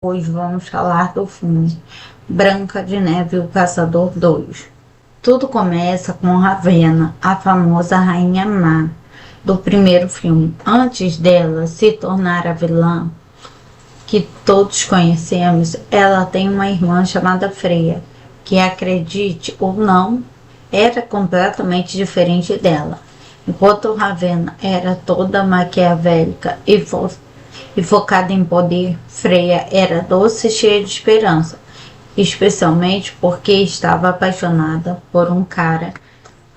Hoje vamos falar do filme Branca de Neve e o Caçador 2. Tudo começa com Ravenna, a famosa Rainha Má do primeiro filme. Antes dela se tornar a vilã que todos conhecemos, ela tem uma irmã chamada Freya, que, acredite ou não, era completamente diferente dela. Enquanto Ravenna era toda maquiavélica e focada em poder, Freya era doce e cheia de esperança, especialmente porque estava apaixonada por um cara.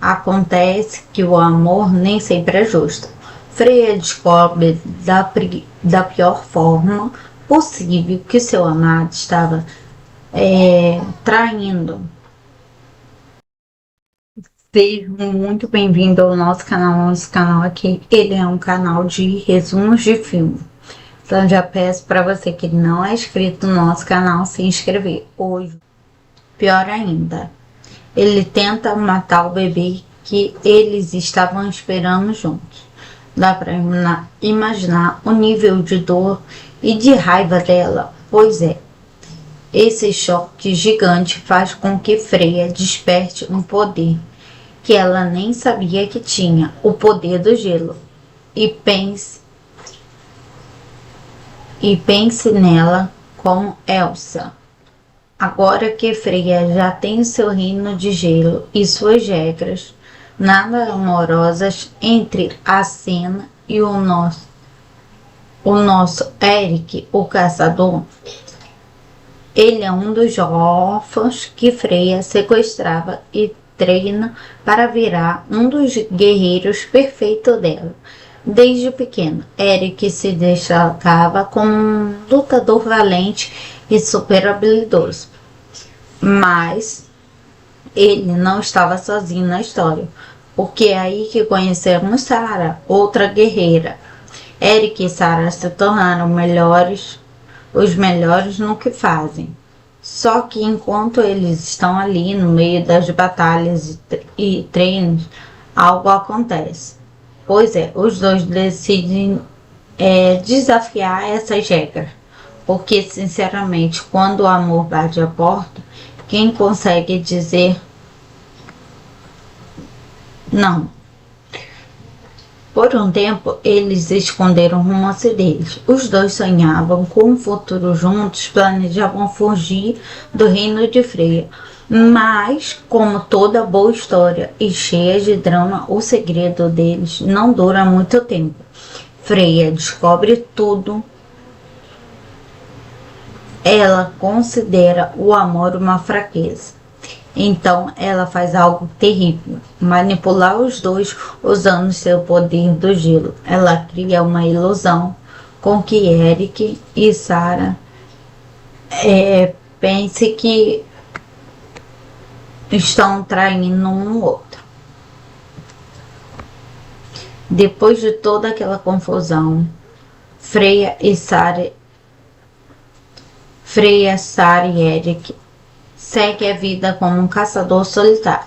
Acontece que o amor nem sempre é justo. Freya descobre da pior forma possível que seu amado estava traindo. Seja muito bem-vindo ao nosso canal. Nosso canal aqui, ele é um canal de resumos de filme. Então já peço para você que não é inscrito no nosso canal se inscrever. Hoje, pior ainda, ele tenta matar o bebê que eles estavam esperando juntos. Dá para imaginar o nível de dor e de raiva dela. Pois é, esse choque gigante faz com que Freya desperte um poder que ela nem sabia que tinha, o poder do gelo, e pense nela como Elsa. Agora que Freya já tem seu reino de gelo e suas regras nada amorosas entre a cena e o nosso Eric, o caçador, ele é um dos órfãos que Freya sequestrava e treina para virar um dos guerreiros perfeitos dela. Desde pequeno, Eric se destacava como um lutador valente e super habilidoso. Mas ele não estava sozinho na história, porque é aí que conhecemos Sarah, outra guerreira. Eric e Sarah se tornaram os melhores no que fazem. Só que enquanto eles estão ali no meio das batalhas e treinos, algo acontece. Pois é, os dois decidem desafiar essas regras. Porque, sinceramente, quando o amor bate a porta, quem consegue dizer não? Por um tempo, eles esconderam o romance deles. Os dois sonhavam com um futuro juntos, planejavam fugir do reino de Freya. Mas, como toda boa história e cheia de drama, o segredo deles não dura muito tempo. Freya descobre tudo. Ela considera o amor uma fraqueza. Então ela faz algo terrível, manipular os dois usando seu poder do gelo. Ela cria uma ilusão com que Eric e Sarah pensem que estão traindo um ao outro. Depois de toda aquela confusão, Freya, Sarah e Eric segue a vida como um caçador solitário,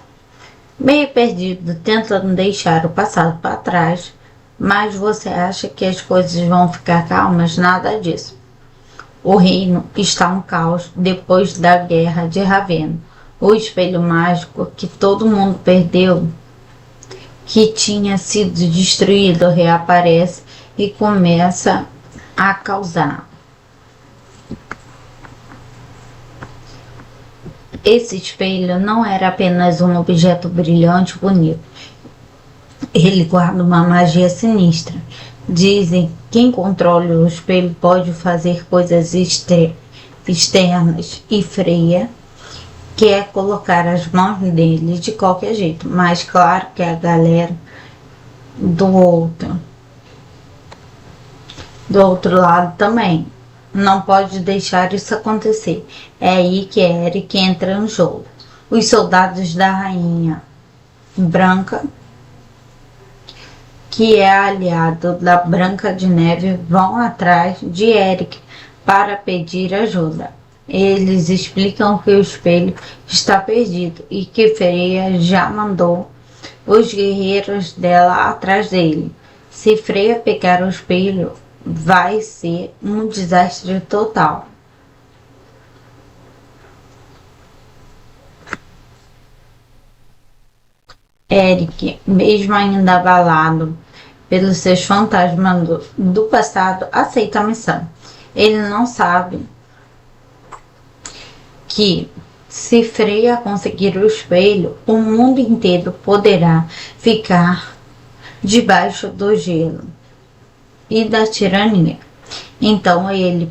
meio perdido, tentando deixar o passado para trás. Mas você acha que as coisas vão ficar calmas? Nada disso. O reino está um caos depois da guerra de Ravenna. O espelho mágico que todo mundo perdeu, que tinha sido destruído, reaparece e começa a causar. Esse espelho não era apenas um objeto brilhante e bonito. Ele guarda uma magia sinistra. Dizem que quem controla o espelho pode fazer coisas externas, e Freya quer colocar as mãos nele de qualquer jeito. Mas claro que a galera do outro lado também não pode deixar isso acontecer. É aí que Eric entra no jogo. Os soldados da Rainha Branca, que é aliado da Branca de Neve, vão atrás de Eric para pedir ajuda. Eles explicam que o espelho está perdido e que Freya já mandou os guerreiros dela atrás dele. Se Freya pegar o espelho, vai ser um desastre total. Eric, mesmo ainda abalado pelos seus fantasmas do passado, aceita a missão. Ele não sabe que, se Freya conseguir o espelho, o mundo inteiro poderá ficar debaixo do gelo e da tirania. Então ele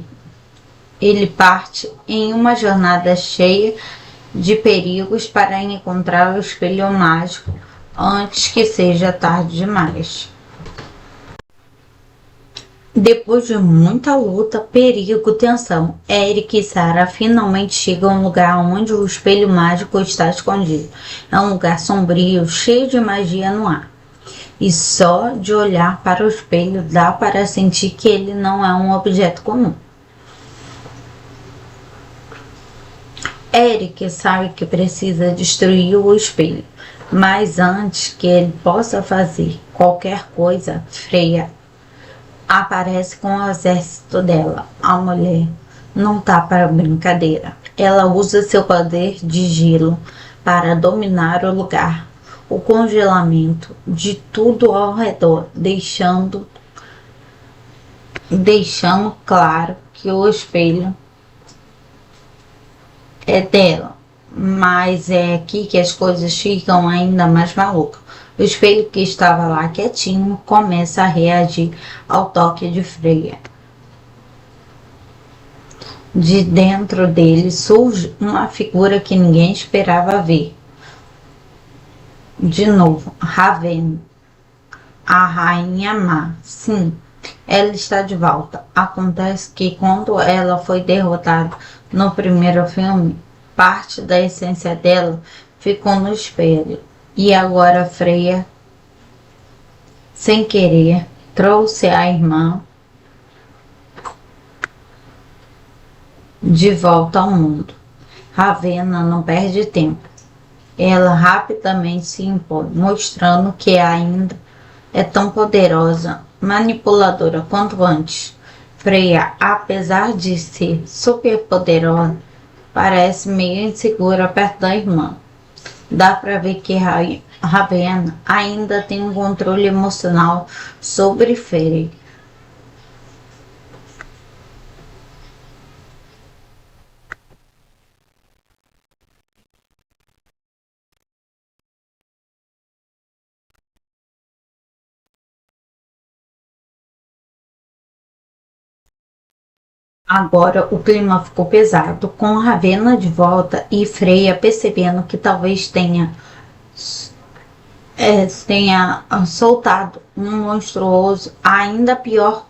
parte em uma jornada cheia de perigos para encontrar o espelho mágico antes que seja tarde demais. Depois de muita luta, perigo, tensão, Eric e Sarah finalmente chegam ao lugar onde o espelho mágico está escondido. É um lugar sombrio, cheio de magia no ar. E só de olhar para o espelho dá para sentir que ele não é um objeto comum. Eric sabe que precisa destruir o espelho, mas antes que ele possa fazer qualquer coisa, Freya aparece com o exército dela. A mulher não tá para brincadeira. Ela usa seu poder de gelo para dominar o lugar, o congelamento de tudo ao redor, deixando claro que o espelho é dela. Mas é aqui que as coisas ficam ainda mais malucas. O espelho que estava lá quietinho começa a reagir ao toque de Freya. De dentro dele surge uma figura que ninguém esperava ver. De novo, Ravenna, a Rainha Má. Sim, ela está de volta. Acontece que quando ela foi derrotada no primeiro filme, parte da essência dela ficou no espelho. E agora Freya, sem querer, trouxe a irmã de volta ao mundo. Ravenna não perde tempo. Ela rapidamente se impõe, mostrando que ainda é tão poderosa, manipuladora quanto antes. Freya, apesar de ser super poderosa, parece meio insegura perto da irmã. Dá para ver que Ravenna ainda tem um controle emocional sobre Freya. Agora o clima ficou pesado, com Ravenna de volta e Freya percebendo que talvez tenha soltado um monstruoso ainda pior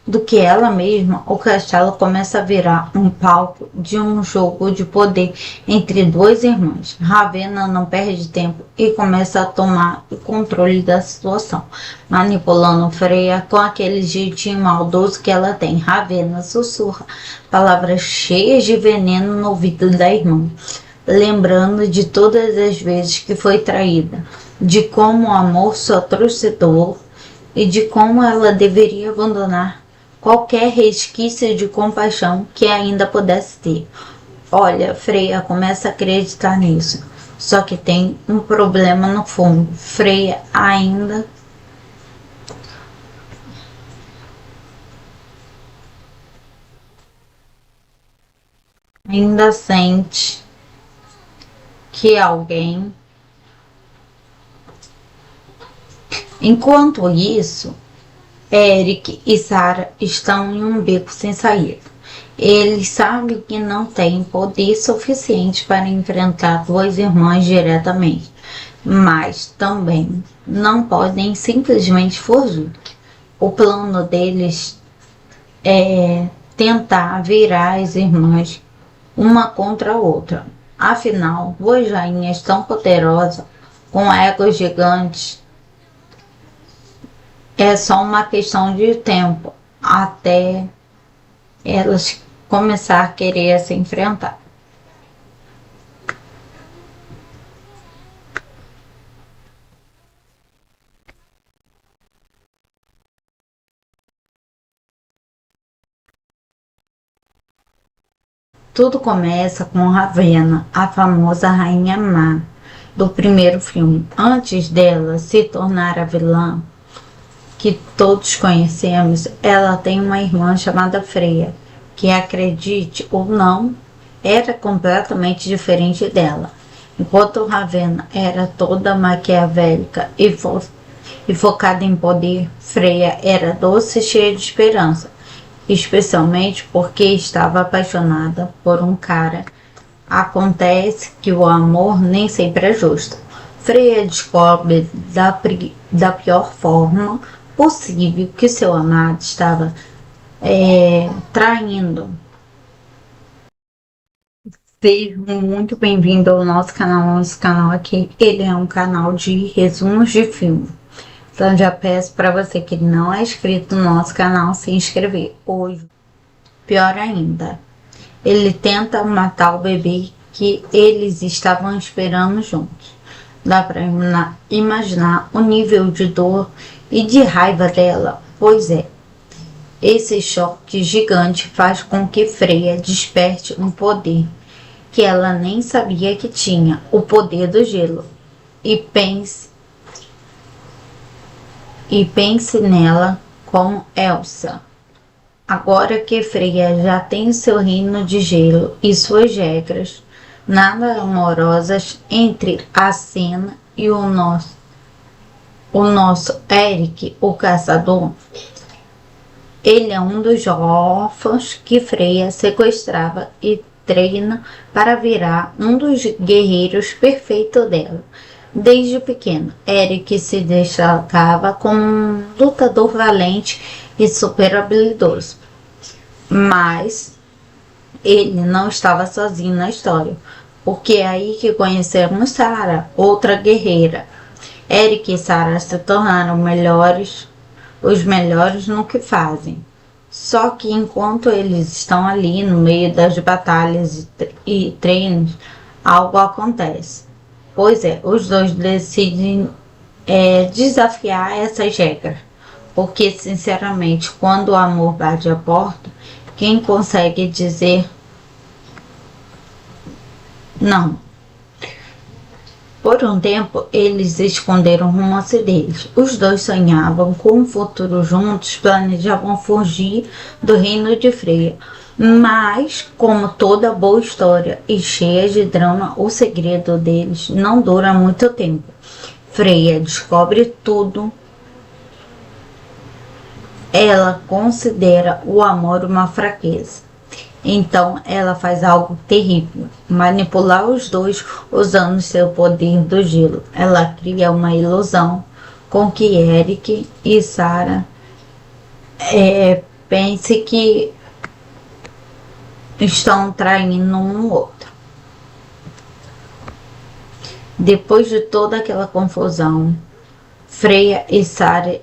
do que ela mesma. O castelo começa a virar um palco de um jogo de poder entre duas irmãs. Ravenna não perde tempo e começa a tomar o controle da situação, manipulando Freya com aquele jeitinho maldoso que ela tem. Ravenna sussurra palavras cheias de veneno no ouvido da irmã, lembrando de todas as vezes que foi traída, de como o amor só trouxe dor e de como ela deveria abandonar qualquer resquício de compaixão que ainda pudesse ter. Olha, Freya começa a acreditar nisso. Só que tem um problema no fundo. Freya ainda sente que alguém. Enquanto isso, Eric e Sarah estão em um beco sem saída. Eles sabem que não têm poder suficiente para enfrentar duas irmãs diretamente, mas também não podem simplesmente fugir. O plano deles é tentar virar as irmãs uma contra a outra. Afinal, duas rainhas tão poderosas, com egos gigantes, é só uma questão de tempo até elas começar a querer se enfrentar. Tudo começa com Ravenna, a famosa Rainha Má, do primeiro filme. Antes dela se tornar a vilã que todos conhecemos, ela tem uma irmã chamada Freya, que, acredite ou não, era completamente diferente dela. Enquanto Ravenna era toda maquiavélica e focada em poder, Freya era doce e cheia de esperança, especialmente porque estava apaixonada por um cara. Acontece que o amor nem sempre é justo. Freya descobre da pior forma possível que seu amado estava traindo. Seja muito bem-vindo ao nosso canal. Nosso canal aqui, ele é um canal de resumos de filme. Então já peço para você que não é inscrito no nosso canal se inscrever hoje. Pior ainda, ele tenta matar o bebê que eles estavam esperando juntos. Dá para imaginar o nível de dor e de raiva dela. Pois é, esse choque gigante faz com que Freya desperte um poder que ela nem sabia que tinha, o poder do gelo, e pense nela como Elsa. Agora que Freya já tem seu reino de gelo e suas regras nada amorosas entre a cena e o nosso Eric, o caçador, ele é um dos órfãos que Freya sequestrava e treina para virar um dos guerreiros perfeitos dela. Desde pequeno, Eric se destacava como um lutador valente e super habilidoso. Mas ele não estava sozinho na história, porque é aí que conhecemos Sarah, outra guerreira. Eric e Sarah se tornaram os melhores no que fazem. Só que enquanto eles estão ali no meio das batalhas e treinos, algo acontece. Pois é, os dois decidem desafiar essas regras. Porque, sinceramente, quando o amor bate a porta, quem consegue dizer não? Por um tempo, eles esconderam o romance deles. Os dois sonhavam com um futuro juntos, planejavam fugir do reino de Freya. Mas, como toda boa história e cheia de drama, o segredo deles não dura muito tempo. Freya descobre tudo. Ela considera o amor uma fraqueza. Então ela faz algo terrível, manipular os dois usando seu poder do gelo. Ela cria uma ilusão com que Eric e Sarah pense que estão traindo um outro. Depois de toda aquela confusão, Freya, Sarah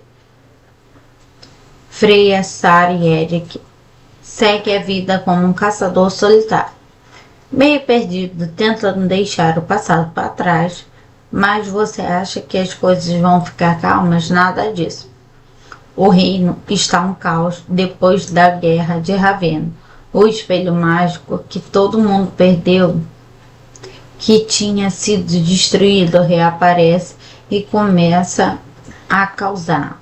e Eric segue a vida como um caçador solitário, meio perdido, tentando deixar o passado para trás. Mas você acha que as coisas vão ficar calmas? Nada disso. O reino está um caos depois da guerra de Ravenna. O espelho mágico que todo mundo perdeu, que tinha sido destruído, reaparece e começa a causar.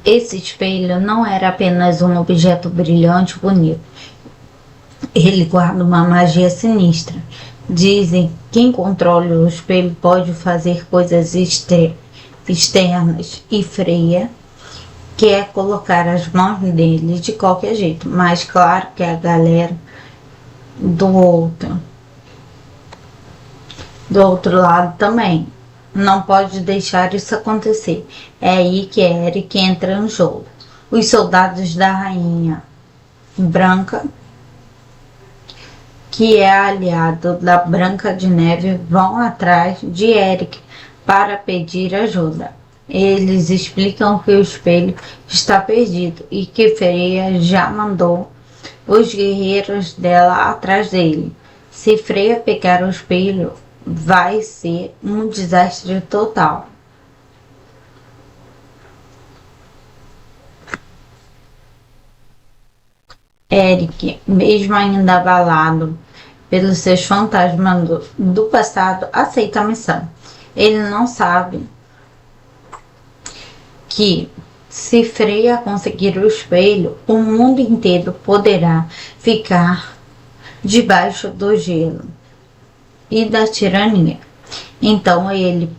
Esse espelho não era apenas um objeto brilhante e bonito. Ele guarda uma magia sinistra. Dizem que quem controla o espelho pode fazer coisas externas, e Freya quer colocar as mãos nele de qualquer jeito. Mas claro que a galera do outro lado também não pode deixar isso acontecer. É aí que Eric entra no jogo. Os soldados da Rainha Branca, que é aliado da Branca de Neve, vão atrás de Eric para pedir ajuda. Eles explicam que o espelho está perdido e que Freya já mandou os guerreiros dela atrás dele. Se Freya pegar o espelho, vai ser um desastre total. Eric, mesmo ainda abalado pelos seus fantasmas do passado, aceita a missão. Ele não sabe que, se Freya conseguir o espelho, o mundo inteiro poderá ficar debaixo do gelo e da tirania. Então ele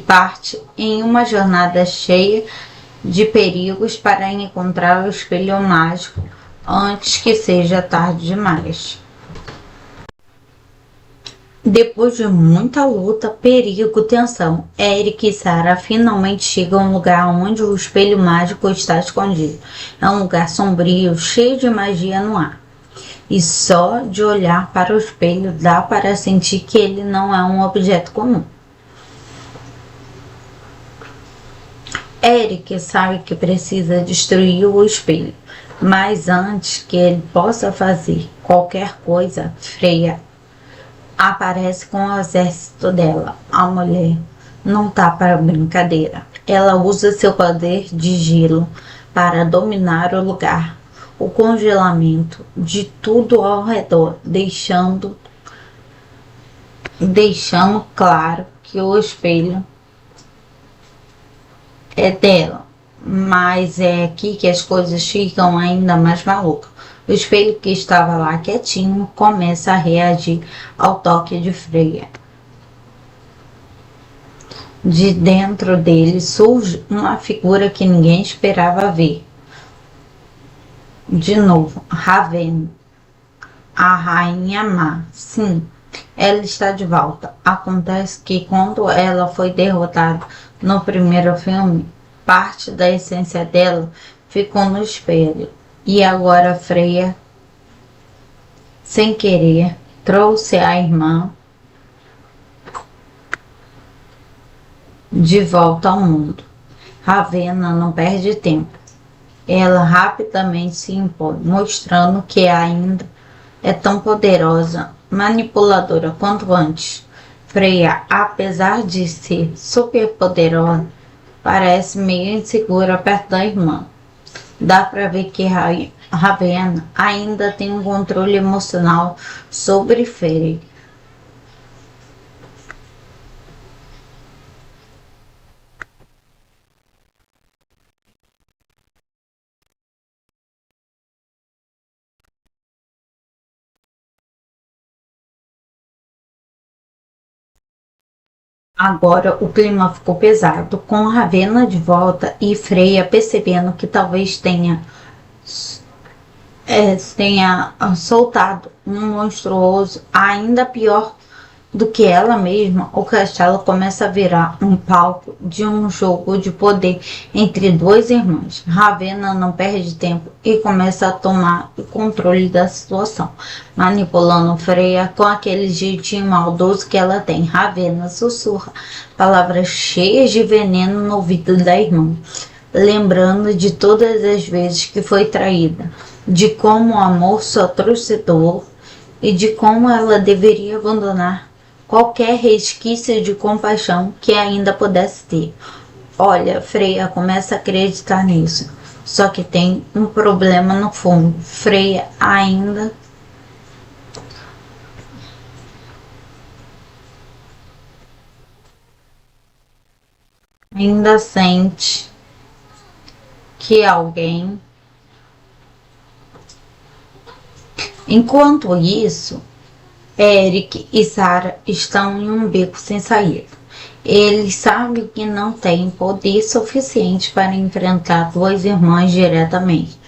parte em uma jornada cheia de perigos para encontrar o espelho mágico antes que seja tarde demais. Depois de muita luta, perigo, tensão, Eric e Sarah finalmente chegam a um lugar onde o espelho mágico está escondido. É um lugar sombrio, cheio de magia no ar. E só de olhar para o espelho dá para sentir que ele não é um objeto comum. Eric sabe que precisa destruir o espelho, mas antes que ele possa fazer qualquer coisa, Freya aparece com o exército dela. A mulher não tá para brincadeira. Ela usa seu poder de gelo para dominar o lugar, o congelamento de tudo ao redor, deixando claro que o espelho é dela. Mas é aqui que as coisas ficam ainda mais malucas. O espelho que estava lá quietinho começa a reagir ao toque de Freya. De dentro dele surge uma figura que ninguém esperava ver. De novo, Ravenna, a Rainha Má. Sim, ela está de volta. Acontece que quando ela foi derrotada no primeiro filme, parte da essência dela ficou no espelho. E agora Freya, sem querer, trouxe a irmã de volta ao mundo. Ravenna não perde tempo. Ela rapidamente se impõe, mostrando que ainda é tão poderosa, manipuladora quanto antes. Freya, apesar de ser super poderosa, parece meio insegura perto da irmã. Dá para ver que Ravenna ainda tem um controle emocional sobre Freya. Agora o clima ficou pesado, com Ravenna de volta e Freya percebendo que talvez tenha soltado um monstruoso ainda pior do que ela mesma. O castelo começa a virar um palco de um jogo de poder entre dois irmãos. Ravenna não perde tempo e começa a tomar o controle da situação, manipulando Freya com aquele jeitinho maldoso que ela tem. Ravenna sussurra palavras cheias de veneno no ouvido da irmã, lembrando de todas as vezes que foi traída, de como o amor só trouxe dor e de como ela deveria abandonar qualquer resquício de compaixão que ainda pudesse ter. Olha, Freya começa a acreditar nisso. Só que tem um problema no fundo. Freya ainda sente que alguém. Enquanto isso, Eric e Sarah estão em um beco sem saída. Eles sabem que não têm poder suficiente para enfrentar duas irmãs diretamente,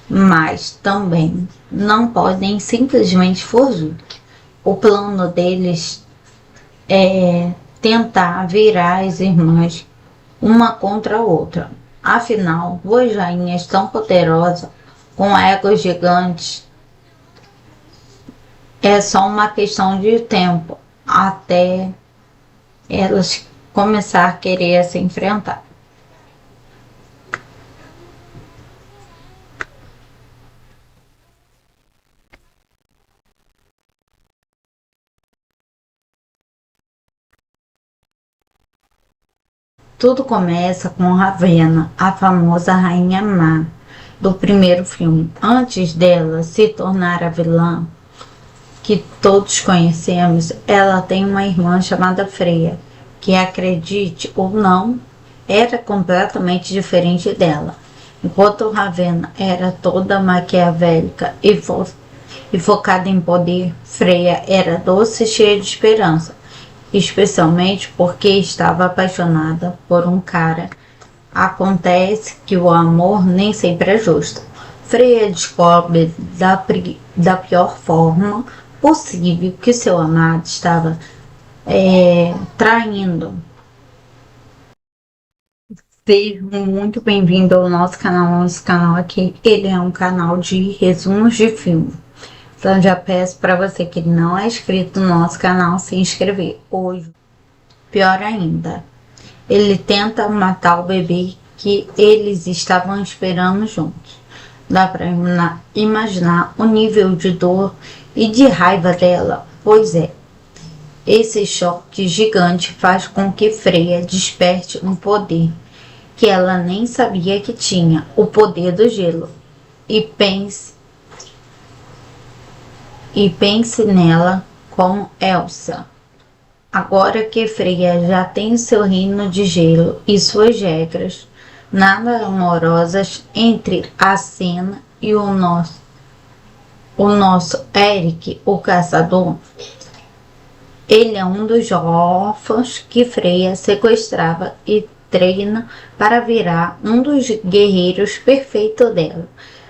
mas também não podem simplesmente fugir. O plano deles é tentar virar as irmãs uma contra a outra. Afinal, duas rainhas tão poderosas, com egos gigantes, é só uma questão de tempo até elas começar a querer se enfrentar. Tudo começa com Ravenna, a famosa Rainha Má do primeiro filme. Antes dela se tornar a vilã, que todos conhecemos, ela tem uma irmã chamada Freya, que, acredite ou não, era completamente diferente dela. Enquanto Ravenna era toda maquiavélica e focada em poder, Freya era doce e cheia de esperança, especialmente porque estava apaixonada por um cara. Acontece que o amor nem sempre é justo. Freya descobre da pior forma possível que seu amado estava traindo. Seja muito bem-vindo ao nosso canal. Nosso canal aqui, ele é um canal de resumos de filme. Então já peço para você que não é inscrito no nosso canal se inscrever hoje. Pior ainda, ele tenta matar o bebê que eles estavam esperando juntos. Dá para imaginar o nível de dor e de raiva dela, pois é. Esse choque gigante faz com que Freya desperte um poder que ela nem sabia que tinha, o poder do gelo, e pense nela como Elsa. Agora que Freya já tem seu reino de gelo e suas regras nada amorosas entre a cena e o nosso Eric, o caçador, ele é um dos órfãos que Freya sequestrava e treina para virar um dos guerreiros perfeitos dela.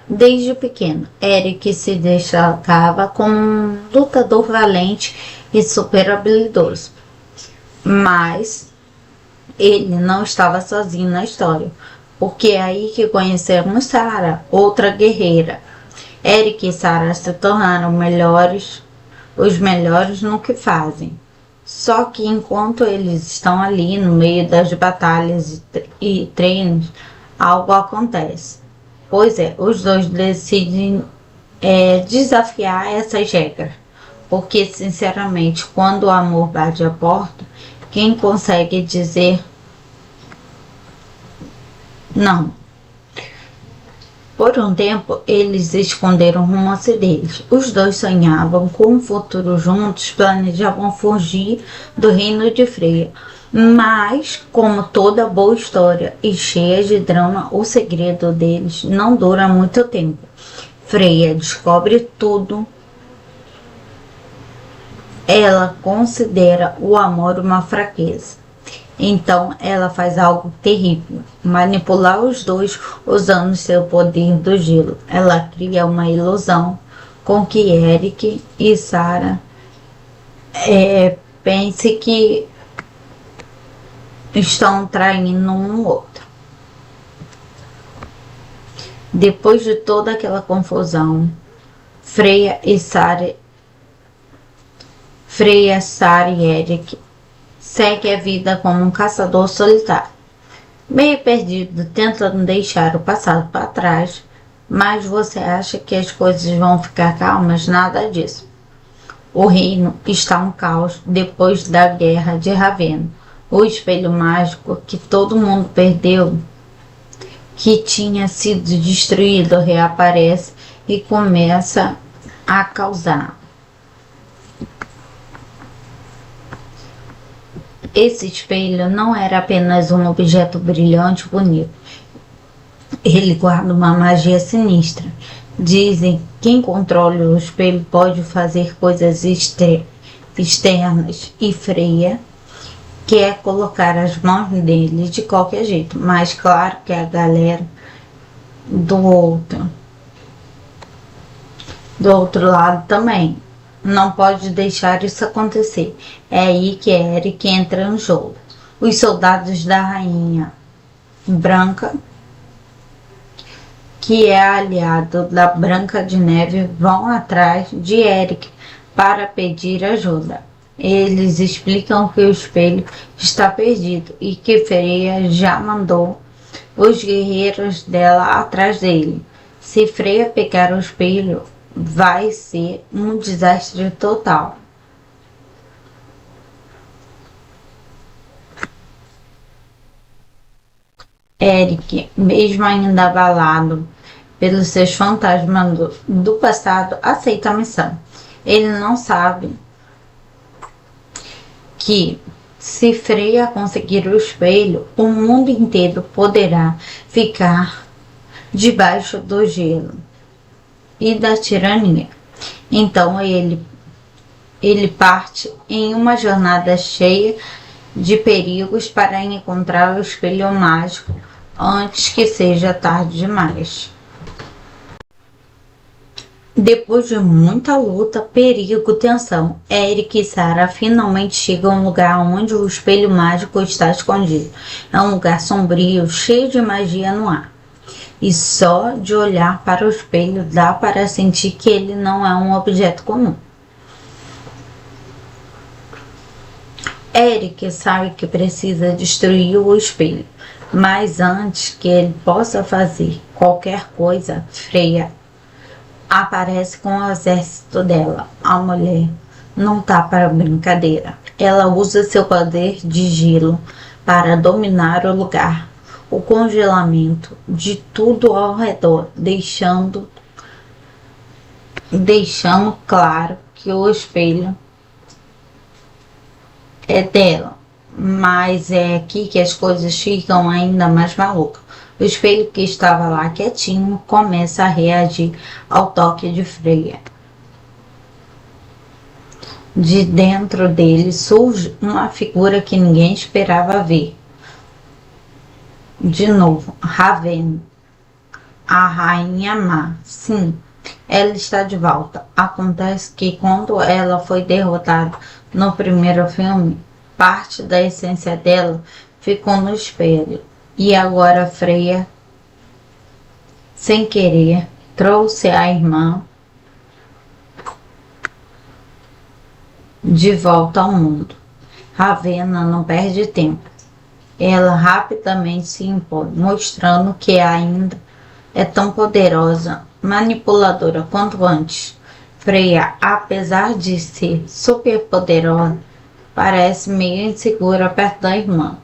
Desde pequeno, Eric se destacava como um lutador valente e super habilidoso. Mas ele não estava sozinho na história, porque é aí que conhecemos Sarah, outra guerreira. Eric e Sarah se tornaram os melhores no que fazem. Só que enquanto eles estão ali no meio das batalhas e treinos, algo acontece. Pois é, os dois decidem desafiar essas regras. Porque, sinceramente, quando o amor bate a porta, quem consegue dizer não? Por um tempo, eles esconderam o romance deles. Os dois sonhavam com um futuro juntos, planejavam fugir do reino de Freya. Mas, como toda boa história e cheia de drama, o segredo deles não dura muito tempo. Freya descobre tudo. Ela considera o amor uma fraqueza. Então ela faz algo terrível, manipular os dois usando seu poder do gelo. Ela cria uma ilusão com que Eric e Sarah pensem que estão traindo um outro. Depois de toda aquela confusão, Freya, Sarah e Eric segue a vida como um caçador solitário, meio perdido, tentando deixar o passado para trás. Mas você acha que as coisas vão ficar calmas? Nada disso. O reino está um caos depois da guerra de Ravenna. O espelho mágico que todo mundo perdeu, que tinha sido destruído, reaparece e começa a causar. Esse espelho não era apenas um objeto brilhante e bonito. Ele guarda uma magia sinistra. Dizem que quem controla o espelho pode fazer coisas externas, e Freya quer colocar as mãos nele de qualquer jeito. Mas claro que a galera do outro lado também não pode deixar isso acontecer. É aí que Eric entra no jogo. Os soldados da Rainha Branca, que é aliado da Branca de Neve, vão atrás de Eric para pedir ajuda. Eles explicam que o espelho está perdido e que Freya já mandou os guerreiros dela atrás dele. Se Freya pegar o espelho, vai ser um desastre total. Eric, mesmo ainda abalado pelos seus fantasmas do passado, aceita a missão. Ele não sabe que, se Freya conseguir o espelho, o mundo inteiro poderá ficar debaixo do gelo e da tirania. Então ele parte em uma jornada cheia de perigos para encontrar o espelho mágico antes que seja tarde demais. Depois de muita luta, perigo e tensão, Eric e Sarah finalmente chegam a um lugar onde o espelho mágico está escondido. É um lugar sombrio, cheio de magia no ar. E só de olhar para o espelho dá para sentir que ele não é um objeto comum. Eric sabe que precisa destruir o espelho, mas antes que ele possa fazer qualquer coisa, Freya aparece com o exército dela. A mulher não tá para brincadeira. Ela usa seu poder de gelo para dominar o lugar, o congelamento de tudo ao redor, deixando claro que o espelho é dela. Mas é aqui que as coisas ficam ainda mais malucas. O espelho, que estava lá quietinho, começa a reagir ao toque de Freya. De dentro dele surge uma figura que ninguém esperava ver. De novo, Ravenna, a Rainha Má. Sim, ela está de volta. Acontece que quando ela foi derrotada no primeiro filme, parte da essência dela ficou no espelho. E agora Freya, sem querer, trouxe a irmã de volta ao mundo. Ravenna não perde tempo. Ela rapidamente se impõe, mostrando que ainda é tão poderosa, manipuladora quanto antes. Freya, apesar de ser super poderosa, parece meio insegura perto da irmã.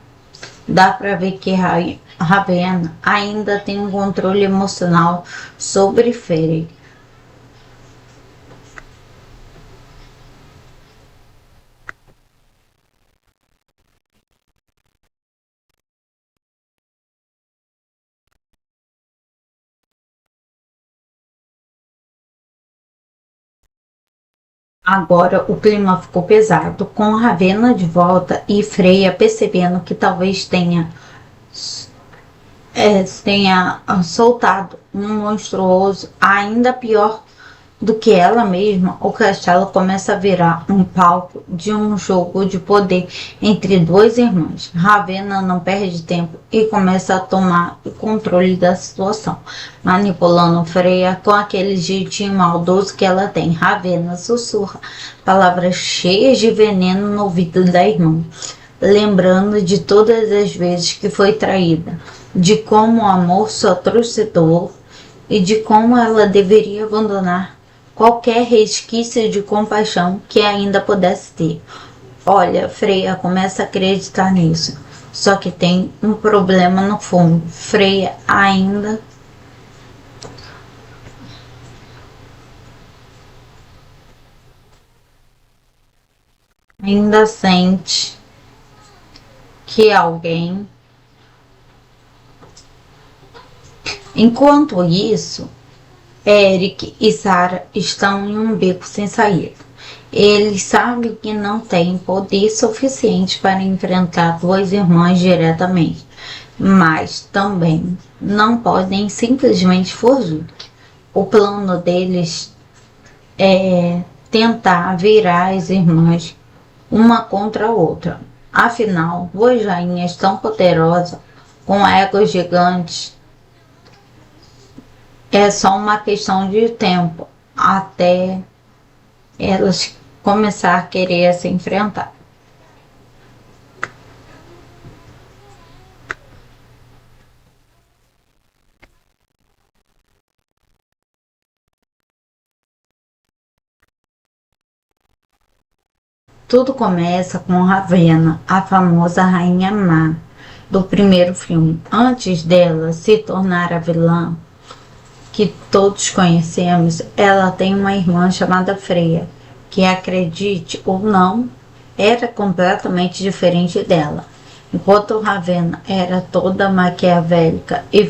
Dá para ver que Ravenna ainda tem um controle emocional sobre Freya. Agora o clima ficou pesado, com Ravenna de volta e Freya percebendo que talvez tenha soltado um monstruoso ainda pior do que ela mesma. O castelo começa a virar um palco de um jogo de poder entre duas irmãs. Ravenna não perde tempo e começa a tomar o controle da situação, manipulando Freya com aquele jeitinho maldoso que ela tem. Ravenna sussurra palavras cheias de veneno no ouvido da irmã, lembrando de todas as vezes que foi traída, de como o amor só trouxe dor e de como ela deveria abandonar qualquer resquício de compaixão que ainda pudesse ter. Olha, Freya começa a acreditar nisso. Só que tem um problema no fundo. Freya ainda sente que alguém. Enquanto isso, Eric e Sarah estão em um beco sem saída. Eles sabem que não têm poder suficiente para enfrentar duas irmãs diretamente, mas também não podem simplesmente fugir. O plano deles é tentar virar as irmãs uma contra a outra. Afinal, duas rainhas tão poderosas, com egos gigantes, é só uma questão de tempo até elas começar a querer se enfrentar. Tudo começa com Ravenna, a famosa Rainha Má do primeiro filme. Antes dela se tornar a vilã que todos conhecemos, ela tem uma irmã chamada Freya. que, acredite ou não, era completamente diferente dela. Enquanto Ravenna era toda maquiavélica e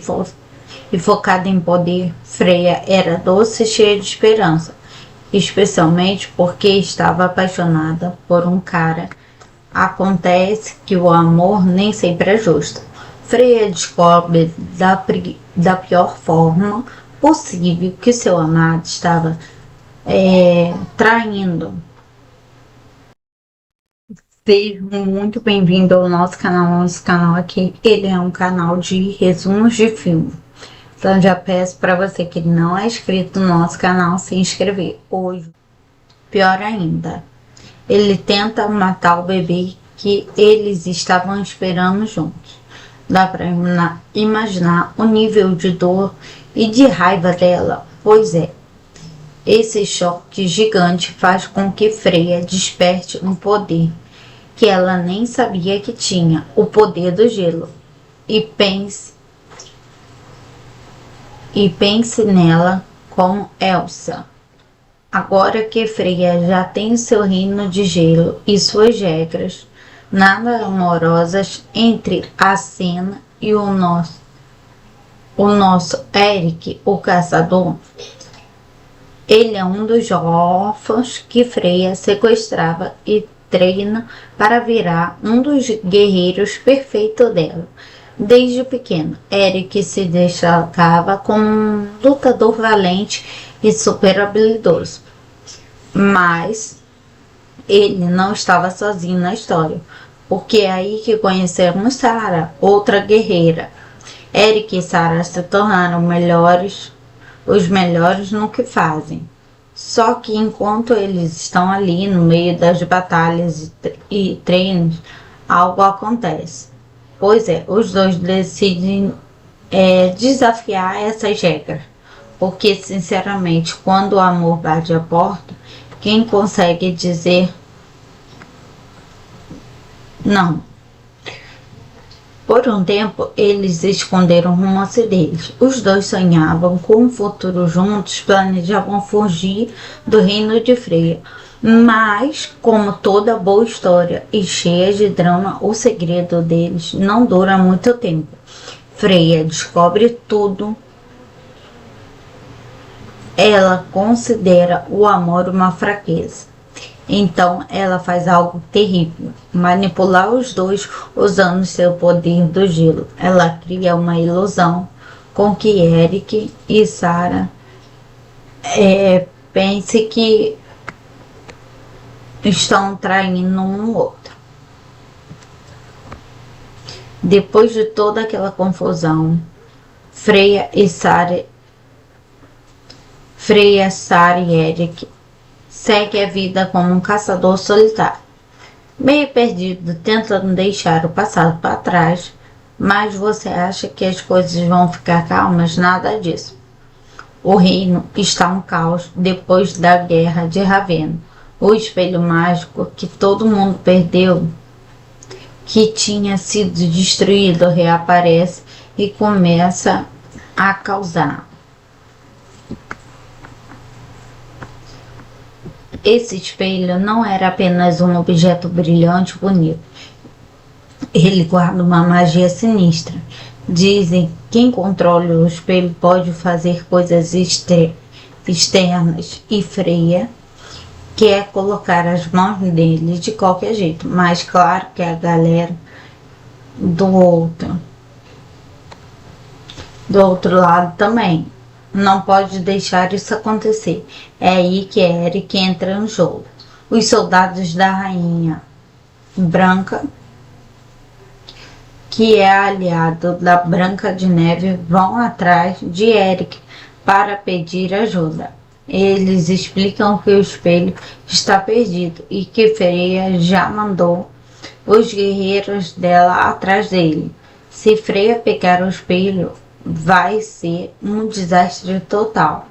focada em poder, Freya era doce e cheia de esperança, especialmente porque estava apaixonada por um cara. Acontece que o amor nem sempre é justo. Freya descobre da pior forma possível que seu amado estava traindo. Seja muito bem-vindo ao nosso canal. Nosso canal aqui, ele é um canal de resumos de filme. Então já peço para você que não é inscrito no nosso canal se inscrever. Hoje, pior ainda, ele tenta matar o bebê que eles estavam esperando juntos. Dá para imaginar o nível de dor e de raiva dela, pois é. Esse choque gigante faz com que Freya desperte um poder que ela nem sabia que tinha, o poder do gelo, e pense nela como Elsa. Agora que Freya já tem seu reino de gelo e suas regras nada amorosas entre a cena e o nosso Eric, o caçador, ele é um dos órfãos que Freya sequestrava e treina para virar um dos guerreiros perfeitos dela. Desde pequeno, Eric se destacava como um lutador valente e super habilidoso. Mas ele não estava sozinho na história, porque é aí que conhecemos Sarah, outra guerreira. Eric e Sarah se tornaram os melhores no que fazem. Só que enquanto eles estão ali no meio das batalhas e treinos, algo acontece. Pois é, os dois decidem desafiar essas regras. Porque, sinceramente, quando o amor bate a porta, quem consegue dizer não? Por um tempo, eles esconderam o romance deles. Os dois sonhavam com um futuro juntos, planejavam fugir do reino de Freya. Mas, como toda boa história e cheia de drama, o segredo deles não dura muito tempo. Freya descobre tudo. Ela considera o amor uma fraqueza. Então ela faz algo terrível, manipular os dois usando seu poder do gelo. Ela cria uma ilusão com que Eric e Sarah pensem que estão traindo um outro. Depois de toda aquela confusão, Freya, Sarah e Eric segue a vida como um caçador solitário, meio perdido, tentando deixar o passado para trás. Mas você acha que as coisas vão ficar calmas? Nada disso. O reino está um caos depois da guerra de Ravenna. O espelho mágico que todo mundo perdeu, que tinha sido destruído, reaparece e começa a causar. Esse espelho não era apenas um objeto brilhante e bonito. Ele guarda uma magia sinistra. Dizem que quem controla o espelho pode fazer coisas externas, e Freya quer colocar as mãos nele de qualquer jeito. Mas claro que a galera do outro lado também não pode deixar isso acontecer. É aí que Eric entra no jogo. Os soldados da Rainha Branca, que é aliado da Branca de Neve, vão atrás de Eric para pedir ajuda. Eles explicam que o espelho está perdido e que Freya já mandou os guerreiros dela atrás dele. Se Freya pegar o espelho, vai ser um desastre total.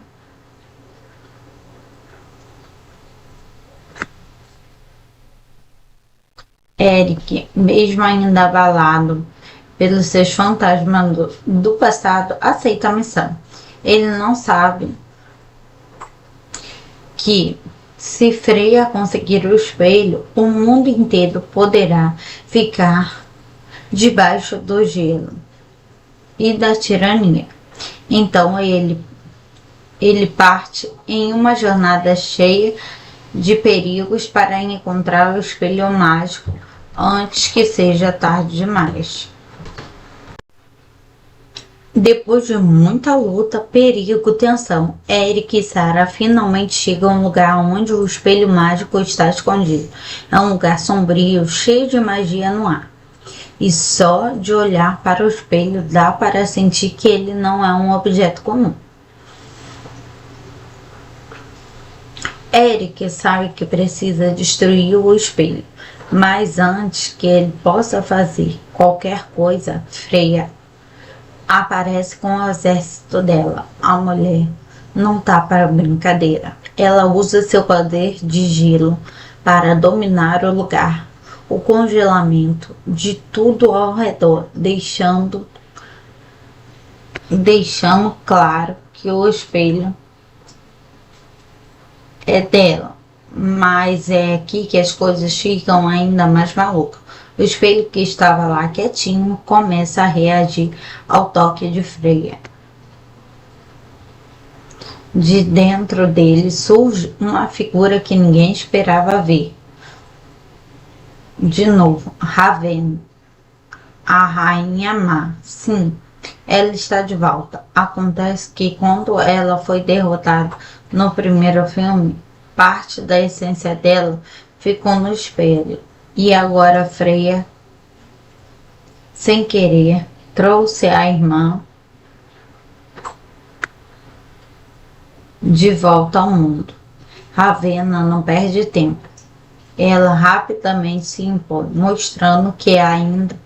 Eric, mesmo ainda abalado pelos seus fantasmas do passado, aceita a missão. Ele não sabe que Se Freya conseguir o espelho, o mundo inteiro poderá ficar debaixo do gelo e da tirania. Então ele parte em uma jornada cheia de perigos para encontrar o espelho mágico antes que seja tarde demais. Depois de muita luta, perigo, tensão, Eric e Sarah finalmente chegam a um lugar onde o espelho mágico está escondido. É um lugar sombrio, cheio de magia no ar. E só de olhar para o espelho dá para sentir que ele não é um objeto comum. Eric sabe que precisa destruir o espelho, mas antes que ele possa fazer qualquer coisa, Freya aparece com o exército dela. A mulher não tá para brincadeira. Ela usa seu poder de gelo para dominar o lugar, o congelamento de tudo ao redor, deixando claro que o espelho é dela. Mas é aqui que as coisas ficam ainda mais malucas. O espelho que estava lá quietinho começa a reagir ao toque de Freya. De dentro dele surge uma figura que ninguém esperava ver. De novo, Raven, a Rainha Má. Sim, ela está de volta. Acontece que quando ela foi derrotada no primeiro filme, parte da essência dela ficou no espelho. E agora Freya, sem querer, trouxe a irmã de volta ao mundo. Ravenna não perde tempo. Ela rapidamente se impõe, mostrando que ainda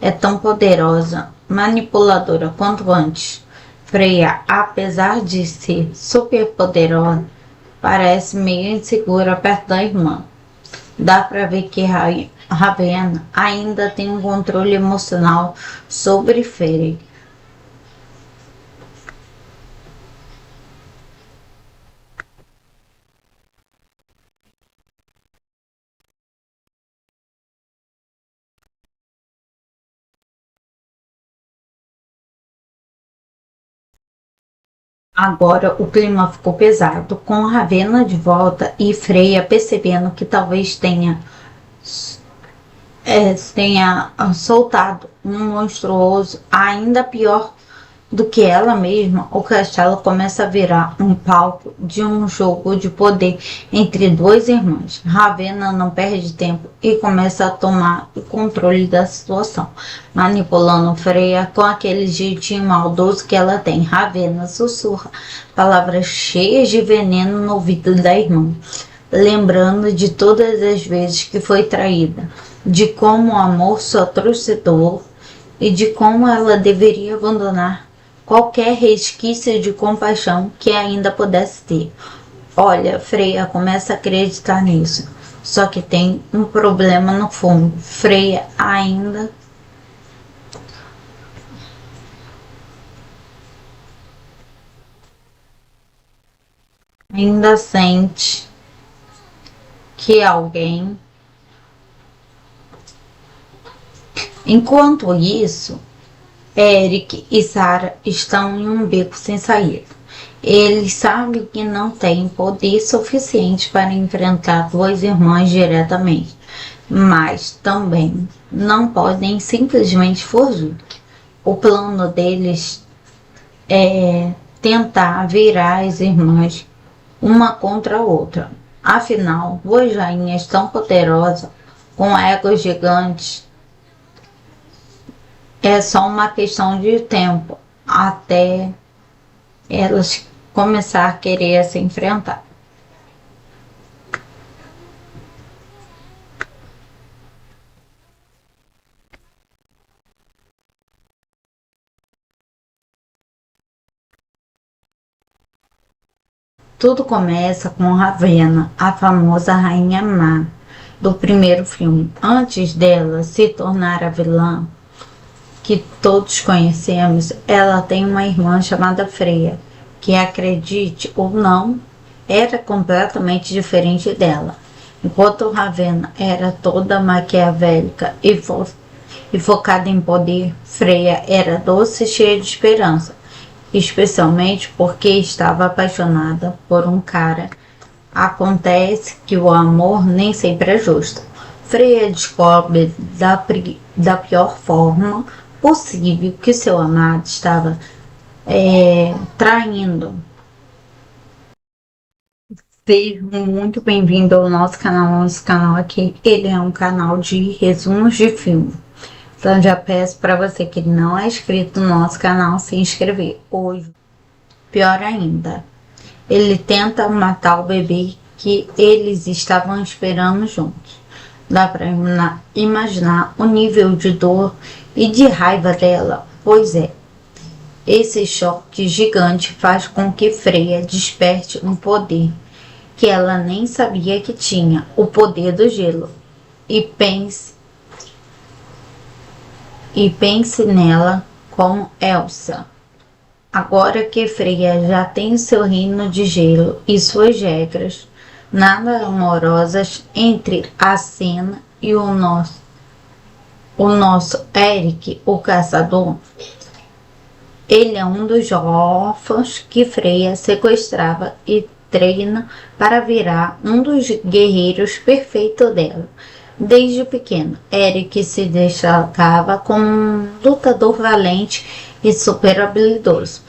é tão poderosa, manipuladora quanto antes. Freya, apesar de ser super poderosa, parece meio insegura perto da irmã. Dá para ver que Ravenna ainda tem um controle emocional sobre Freya. Agora o clima ficou pesado, com Ravenna de volta e Freya percebendo que talvez tenha soltado um monstruoso ainda pior do que ela mesma. O castelo começa a virar um palco de um jogo de poder entre duas irmãs. Ravenna não perde tempo e começa a tomar o controle da situação, manipulando Freya com aquele jeitinho maldoso que ela tem. Ravenna sussurra palavras cheias de veneno no ouvido da irmã, lembrando de todas as vezes que foi traída, de como o amor só trouxe dor e de como ela deveria abandonar qualquer resquício de compaixão que ainda pudesse ter. Olha, Freya começa a acreditar nisso. Só que tem um problema no fundo. Freya ainda sente que alguém. Enquanto isso, Eric e Sarah estão em um beco sem saída. Eles sabem que não têm poder suficiente para enfrentar duas irmãs diretamente, mas também não podem simplesmente fugir. O plano deles é tentar virar as irmãs uma contra a outra. Afinal, duas rainhas tão poderosas, com egos gigantes, é só uma questão de tempo até elas começar a querer se enfrentar. Tudo começa com Ravenna, a famosa Rainha Má do primeiro filme. Antes dela se tornar a vilã que todos conhecemos, ela tem uma irmã chamada Freya, que, acredite ou não, era completamente diferente dela. Enquanto Ravenna era toda maquiavélica e focada em poder, Freya era doce e cheia de esperança, especialmente porque estava apaixonada por um cara. Acontece que o amor nem sempre é justo. Freya descobre da pior forma possível que seu amado estava traindo. Seja muito bem-vindo ao nosso canal. Nosso canal aqui, ele é um canal de resumos de filme. Então já peço para você que não é inscrito no nosso canal se inscrever hoje. Pior ainda, ele tenta matar o bebê que eles estavam esperando juntos. Dá para imaginar o nível de dor e de raiva dela, pois é. Esse choque gigante faz com que Freya desperte um poder que ela nem sabia que tinha, o poder do gelo, e pense nela como Elsa. Agora que Freya já tem seu reino de gelo e suas regras, nada amorosas entre a cena e o nosso Eric, o caçador. Ele é um dos órfãos que Freya sequestrava e treina para virar um dos guerreiros perfeitos dela. Desde pequeno, Eric se destacava como um lutador valente e super habilidoso.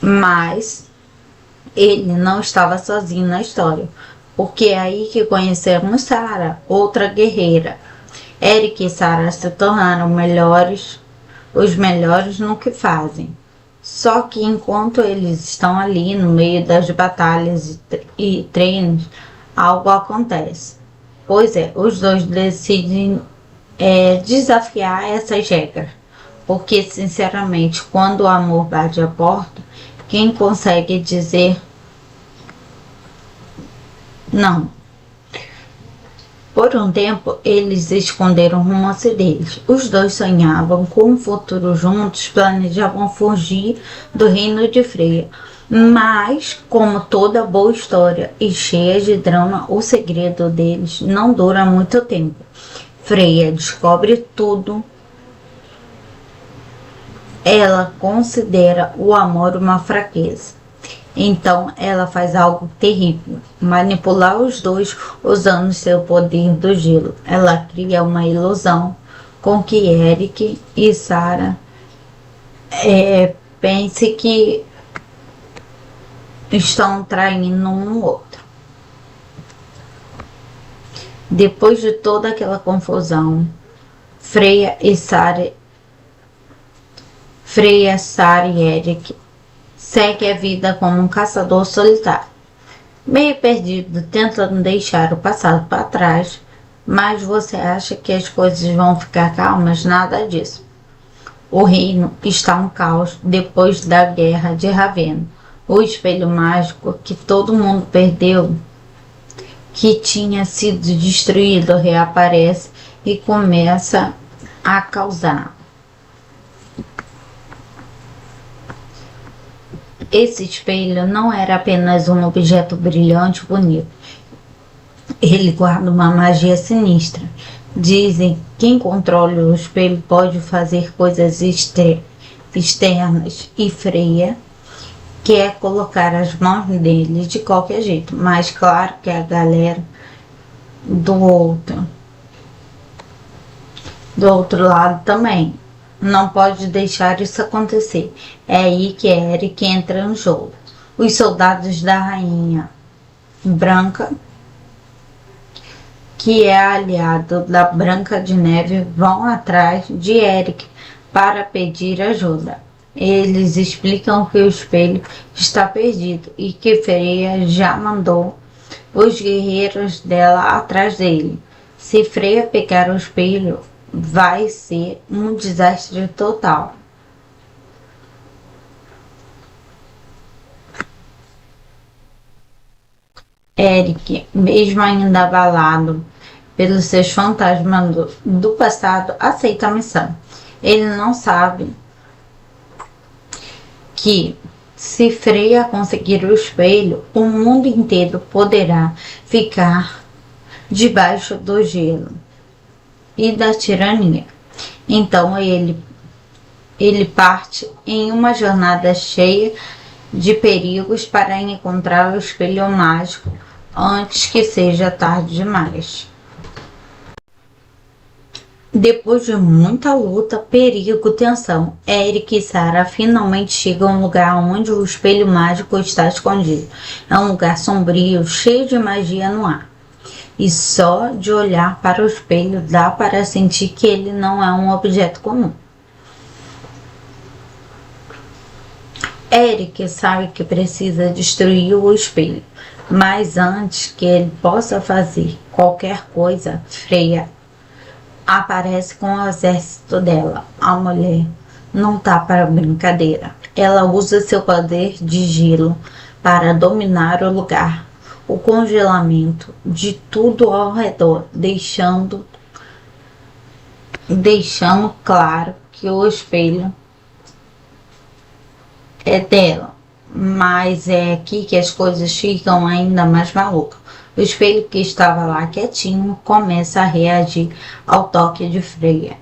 Mas ele não estava sozinho na história, porque é aí que conhecemos Sarah, outra guerreira. Eric e Sarah se tornaram os melhores no que fazem. Só que enquanto eles estão ali no meio das batalhas e treinos, algo acontece. Pois é, os dois decidem desafiar essas regras. Porque, sinceramente, quando o amor bate a porta, quem consegue dizer não? Por um tempo, eles esconderam o romance deles. Os dois sonhavam com um futuro juntos, planejavam fugir do reino de Freya. Mas, como toda boa história e cheia de drama, o segredo deles não dura muito tempo. Freya descobre tudo. Ela considera o amor uma fraqueza. Então ela faz algo terrível, manipular os dois usando seu poder do gelo. Ela cria uma ilusão com que Eric e Sarah pensem que estão traindo um outro. Depois de toda aquela confusão, Freya, Sarah e Eric segue a vida como um caçador solitário, meio perdido, tentando deixar o passado para trás. Mas você acha que as coisas vão ficar calmas? Nada disso. O reino está um caos depois da guerra de Ravenna. O espelho mágico que todo mundo perdeu, que tinha sido destruído, reaparece e começa a causar. Esse espelho não era apenas um objeto brilhante e bonito. Ele guarda uma magia sinistra. Dizem que quem controla o espelho pode fazer coisas externas, e Freya quer colocar as mãos nele de qualquer jeito. Mas claro que a galera do outro lado também não pode deixar isso acontecer. É aí que Eric entra no jogo. Os soldados da Rainha Branca, que é aliado da Branca de Neve, vão atrás de Eric para pedir ajuda. Eles explicam que o espelho está perdido e que Freya já mandou os guerreiros dela atrás dele. Se Freya pegar o espelho, vai ser um desastre total. Eric, mesmo ainda abalado pelos seus fantasmas do passado, aceita a missão. Ele não sabe que Se Freya conseguir o espelho, o mundo inteiro poderá ficar debaixo do gelo e da tirania. Então ele parte em uma jornada cheia de perigos para encontrar o espelho mágico antes que seja tarde demais. Depois de muita luta, perigo, tensão, Eric e Sarah finalmente chegam a um lugar onde o espelho mágico está escondido. É um lugar sombrio, cheio de magia no ar. E só de olhar para o espelho dá para sentir que ele não é um objeto comum. Eric sabe que precisa destruir o espelho, mas antes que ele possa fazer qualquer coisa, Freya aparece com o exército dela. A mulher não tá para brincadeira. Ela usa seu poder de gelo para dominar o lugar, o congelamento de tudo ao redor, deixando claro que o espelho é dela. Mas é aqui que as coisas ficam ainda mais malucas. O espelho que estava lá quietinho começa a reagir ao toque de Freya.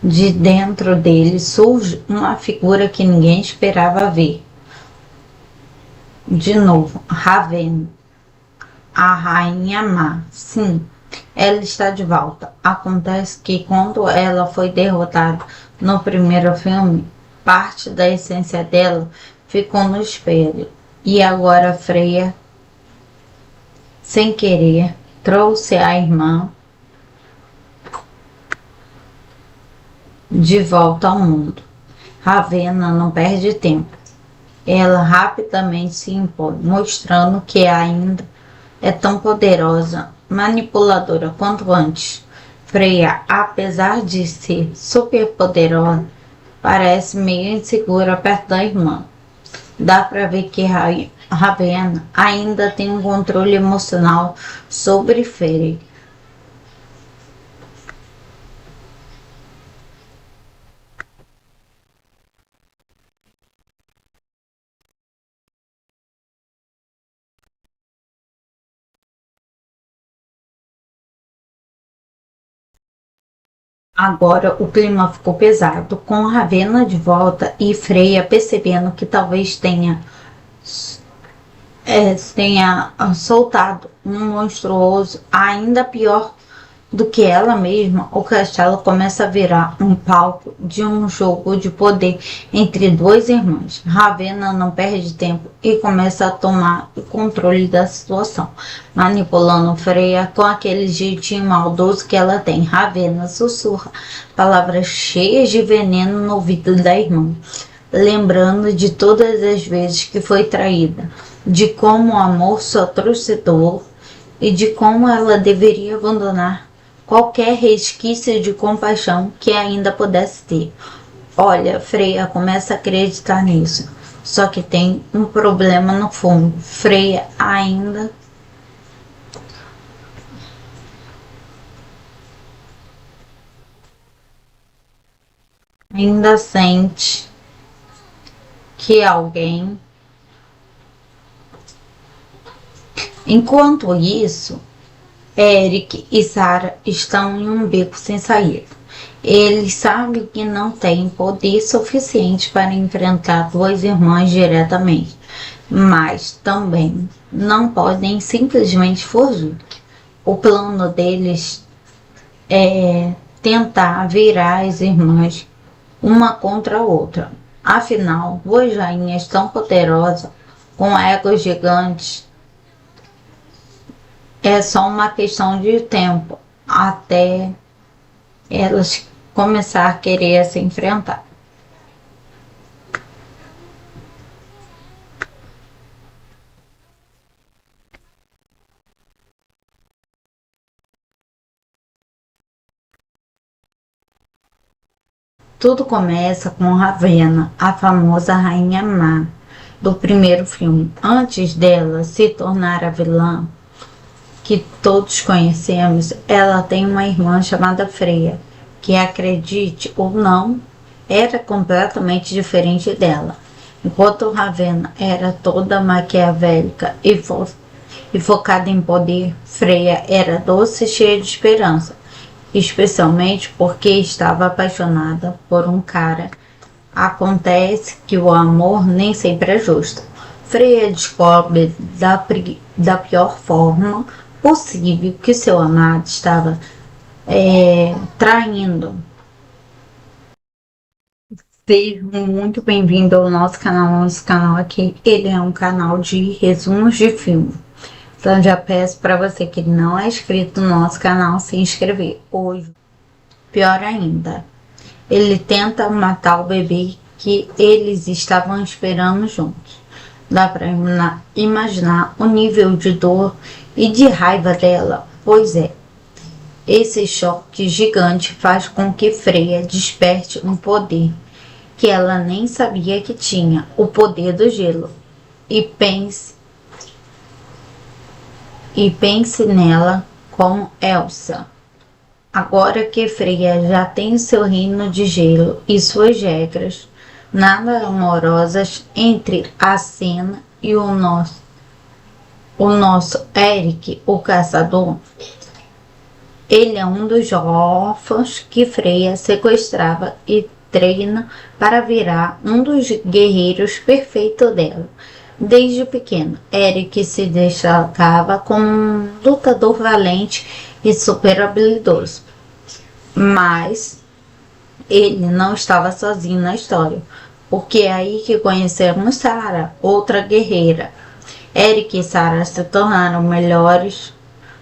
De dentro dele surge uma figura que ninguém esperava ver. De novo, Ravenna, a Rainha Má. Sim, ela está de volta. Acontece que quando ela foi derrotada no primeiro filme, parte da essência dela ficou no espelho. E agora Freya, sem querer, trouxe a irmã de volta ao mundo. Ravenna não perde tempo. Ela rapidamente se impõe, mostrando que ainda é tão poderosa, manipuladora quanto antes. Freya, apesar de ser super poderosa, parece meio insegura perto da irmã. Dá para ver que Ravenna ainda tem um controle emocional sobre Freya. Agora o clima ficou pesado, com Ravenna de volta e Freya percebendo que talvez tenha soltado um monstruoso ainda pior do que ela mesma. O castelo começa a virar um palco de um jogo de poder entre dois irmãos. Ravenna não perde tempo e começa a tomar o controle da situação, manipulando Freya com aquele jeitinho maldoso que ela tem. Ravenna sussurra palavras cheias de veneno no ouvido da irmã, lembrando de todas as vezes que foi traída, de como o amor só trouxe dor e de como ela deveria abandonar qualquer resquício de compaixão que ainda pudesse ter. Olha, Freya começa a acreditar nisso, só que tem um problema no fundo. Freya ainda sente que alguém. Enquanto isso, Eric e Sarah estão em um beco sem saída. Eles sabem que não têm poder suficiente para enfrentar duas irmãs diretamente, mas também não podem simplesmente fugir. O plano deles é tentar virar as irmãs uma contra a outra. Afinal, duas rainhas tão poderosas, com egos gigantes, é só uma questão de tempo até elas começar a querer se enfrentar. Tudo começa com Ravenna, a famosa Rainha Má do primeiro filme. Antes dela se tornar a vilã que todos conhecemos, ela tem uma irmã chamada Freya, que, acredite ou não, era completamente diferente dela. Enquanto Ravenna era toda maquiavélica e focada em poder, Freya era doce e cheia de esperança, especialmente porque estava apaixonada por um cara. Acontece que o amor nem sempre é justo. Freya descobre da pior forma possível que seu amado estava traindo. Seja muito bem-vindo ao nosso canal. Nosso canal aqui, ele é um canal de resumos de filme. Então já peço para você que não é inscrito no nosso canal se inscrever hoje. Pior ainda, ele tenta matar o bebê que eles estavam esperando juntos. Dá para imaginar o nível de dor e de raiva dela, pois é. Esse choque gigante faz com que Freya desperte um poder que ela nem sabia que tinha, o poder do gelo, e pense nela como Elsa. Agora que Freya já tem seu reino de gelo e suas regras nada amorosas entre a cena e o nosso Eric, o caçador, ele é um dos órfãos que Freya sequestrava e treina para virar um dos guerreiros perfeitos dela. Desde pequeno, Eric se destacava como um lutador valente e super habilidoso. Mas ele não estava sozinho na história, porque é aí que conhecemos Sarah, outra guerreira. Eric e Sarah se tornaram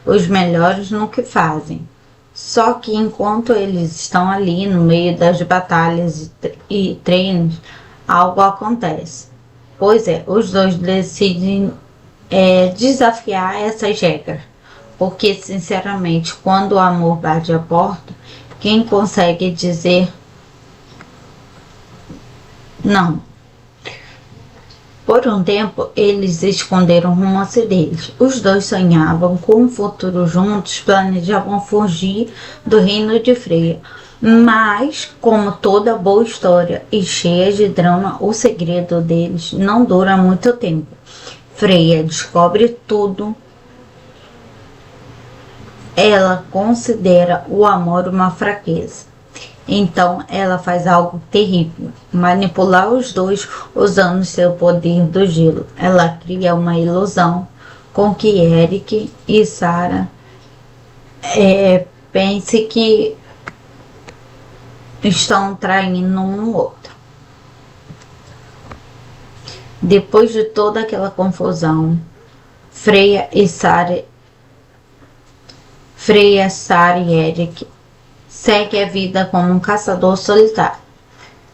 os melhores no que fazem. Só que enquanto eles estão ali no meio das batalhas e treinos, algo acontece. Pois é, os dois decidem desafiar essas regras. Porque, sinceramente, quando o amor bate a porta, quem consegue dizer não? Por um tempo, eles esconderam o romance deles. Os dois sonhavam com um futuro juntos, planejavam fugir do reino de Freya. Mas, como toda boa história e cheia de drama, o segredo deles não dura muito tempo. Freya descobre tudo. Ela considera o amor uma fraqueza. Então ela faz algo terrível, manipular os dois usando seu poder do gelo. Ela cria uma ilusão com que Eric e Sarah pensem que estão traindo um ao outro. Depois de toda aquela confusão, Freya, Sarah e Eric segue a vida como um caçador solitário,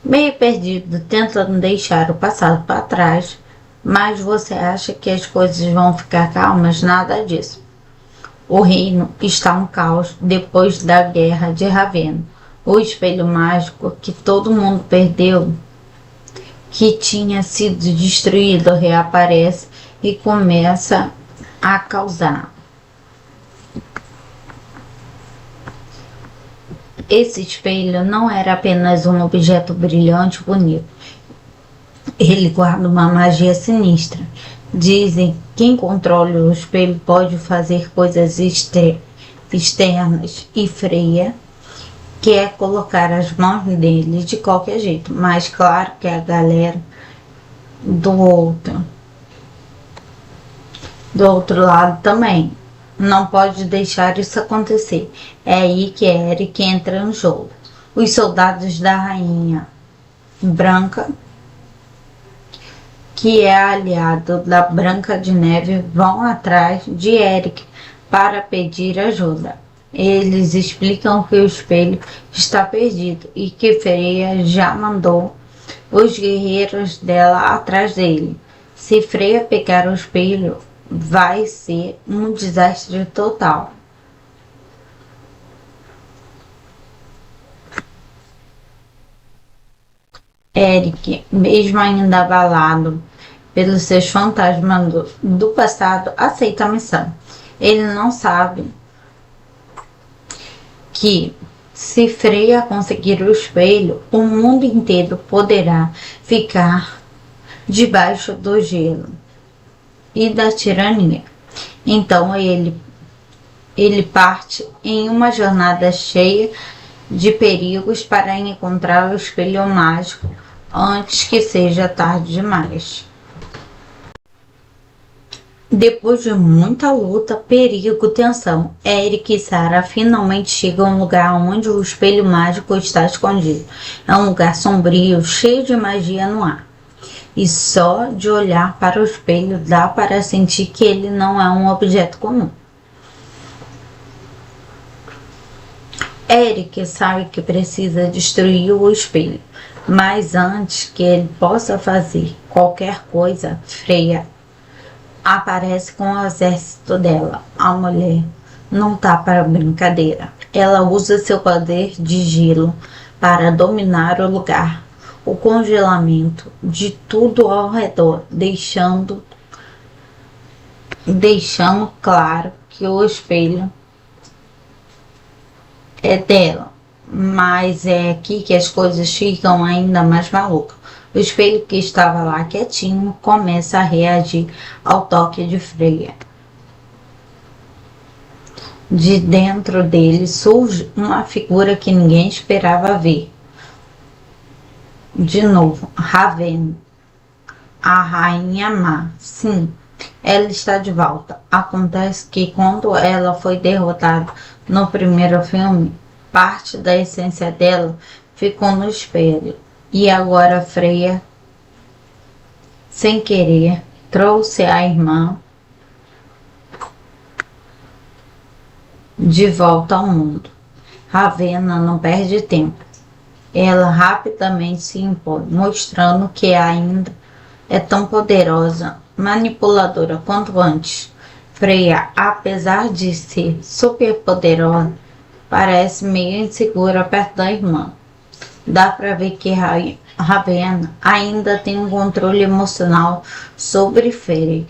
meio perdido, tentando deixar o passado para trás. Mas você acha que as coisas vão ficar calmas? Nada disso. O reino está um caos depois da guerra de Ravenna. O espelho mágico que todo mundo perdeu, que tinha sido destruído, reaparece e começa a causar. Esse espelho não era apenas um objeto brilhante e bonito. Ele guarda uma magia sinistra. Dizem que quem controla o espelho pode fazer coisas externas, e Freya quer colocar as mãos nele de qualquer jeito. Mas claro que a galera do outro lado também não pode deixar isso acontecer. É aí que Eric entra no jogo. Os soldados da Rainha Branca, que é aliado da Branca de Neve, vão atrás de Eric para pedir ajuda. Eles explicam que o espelho está perdido e que Freya já mandou os guerreiros dela atrás dele. Se Freya pegar o espelho, vai ser um desastre total. Eric, mesmo ainda abalado pelos seus fantasmas do passado, aceita a missão. Ele não sabe que Se Freya conseguir o espelho, o mundo inteiro poderá ficar debaixo do gelo e da tirania. Então ele parte em uma jornada cheia de perigos para encontrar o espelho mágico antes que seja tarde demais. Depois de muita luta, perigo, tensão, Eric e Sarah finalmente chegam a um lugar onde o espelho mágico está escondido. É um lugar sombrio, cheio de magia no ar. E só de olhar para o espelho dá para sentir que ele não é um objeto comum. Eric sabe que precisa destruir o espelho, mas antes que ele possa fazer qualquer coisa, Freya aparece com o exército dela. A mulher não tá para brincadeira. Ela usa seu poder de gelo para dominar o lugar, o congelamento de tudo ao redor, deixando claro que o espelho é dela. Mas é aqui que as coisas ficam ainda mais malucas. O espelho que estava lá quietinho começa a reagir ao toque de Freya. De dentro dele surge uma figura que ninguém esperava ver. De novo, Ravenna, a Rainha Má. Sim, ela está de volta. Acontece que quando ela foi derrotada no primeiro filme, parte da essência dela ficou no espelho. E agora Freya, sem querer, trouxe a irmã de volta ao mundo. Ravenna não perde tempo. Ela rapidamente se impõe, mostrando que ainda é tão poderosa, manipuladora quanto antes. Freya, apesar de ser super poderosa, parece meio insegura perto da irmã. Dá para ver que Ravenna ainda tem um controle emocional sobre Freya.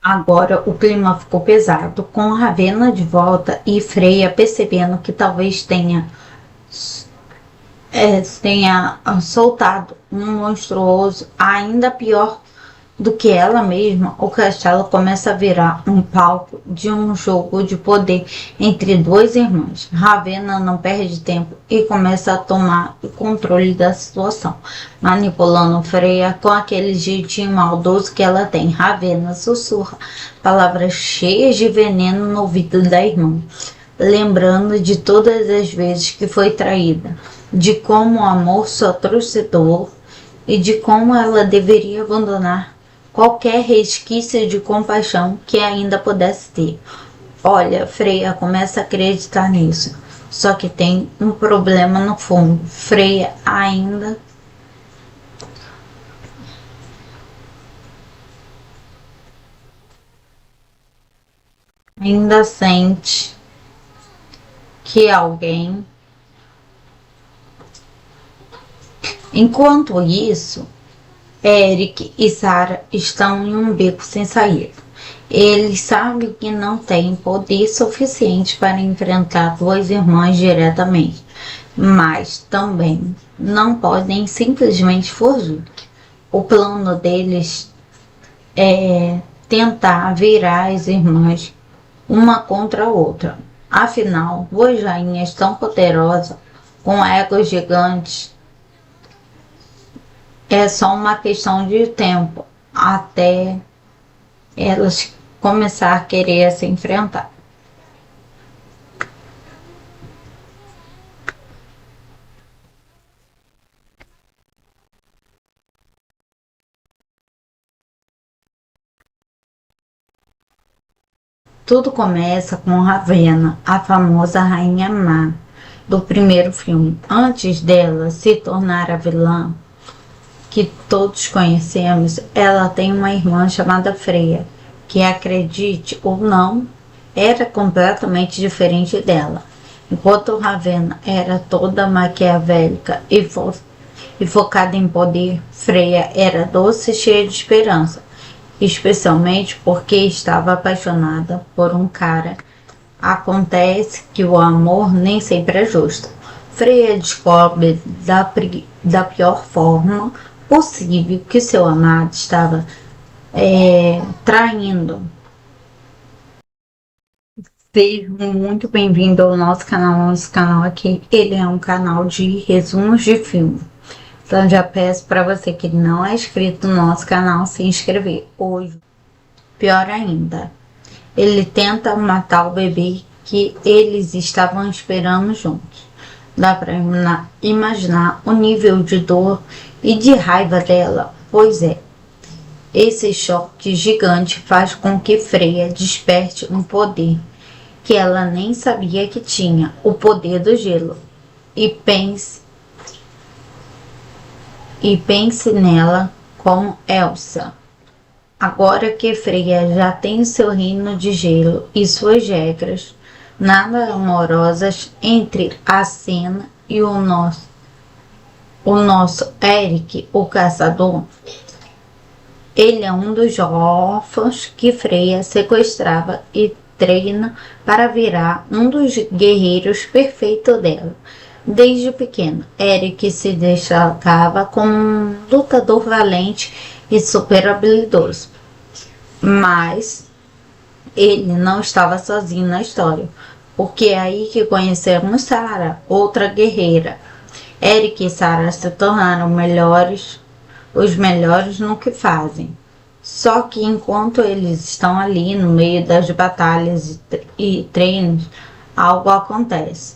Agora o clima ficou pesado, com Ravenna de volta e Freya percebendo que talvez tenha soltado um monstruoso ainda pior do que ela mesma. O castelo começa a virar um palco de um jogo de poder entre duas irmãs. Ravenna não perde tempo e começa a tomar o controle da situação, manipulando Freya com aquele jeitinho maldoso que ela tem. Ravenna sussurra palavras cheias de veneno no ouvido da irmã, lembrando de todas as vezes que foi traída, de como o amor só trouxe dor e de como ela deveria abandonar qualquer resquício de compaixão que ainda pudesse ter. Olha, Freya começa a acreditar nisso, só que tem um problema no fundo. Freya ainda sente que alguém. Enquanto isso, Eric e Sarah estão em um beco sem saída. Eles sabem que não têm poder suficiente para enfrentar duas irmãs diretamente, mas também não podem simplesmente fugir. O plano deles é tentar virar as irmãs uma contra a outra. Afinal, duas rainhas tão poderosas, com egos gigantes, é só uma questão de tempo até elas começar a querer se enfrentar. Tudo começa com Ravenna, a famosa Rainha Má do primeiro filme. Antes dela se tornar a vilã que todos conhecemos, ela tem uma irmã chamada Freya, que, acredite ou não, era completamente diferente dela. Enquanto Ravenna era toda maquiavélica e focada em poder, Freya era doce e cheia de esperança, especialmente porque estava apaixonada por um cara. Acontece que o amor nem sempre é justo. Freya descobre da pior forma possível que seu amado estava traindo. Seja muito bem-vindo ao nosso canal. Nosso canal aqui, ele é um canal de resumos de filme. Então já peço para você que não é inscrito no nosso canal se inscrever hoje. Pior ainda, ele tenta matar o bebê que eles estavam esperando juntos. Dá para imaginar o nível de dor e de raiva dela, pois é. Esse choque gigante faz com que Freya desperte um poder que ela nem sabia que tinha, o poder do gelo, e pense nela como Elsa. Agora que Freya já tem seu reino de gelo e suas regras nada amorosas entre a Senna e o nosso Eric, o caçador, ele é um dos órfãos que Freya sequestrava e treina para virar um dos guerreiros perfeitos dela. Desde pequeno, Eric se destacava como um lutador valente e super habilidoso. Mas ele não estava sozinho na história, porque é aí que conhecemos Sarah, outra guerreira. Eric e Sarah se tornaram os melhores no que fazem. Só que enquanto eles estão ali no meio das batalhas e treinos, algo acontece.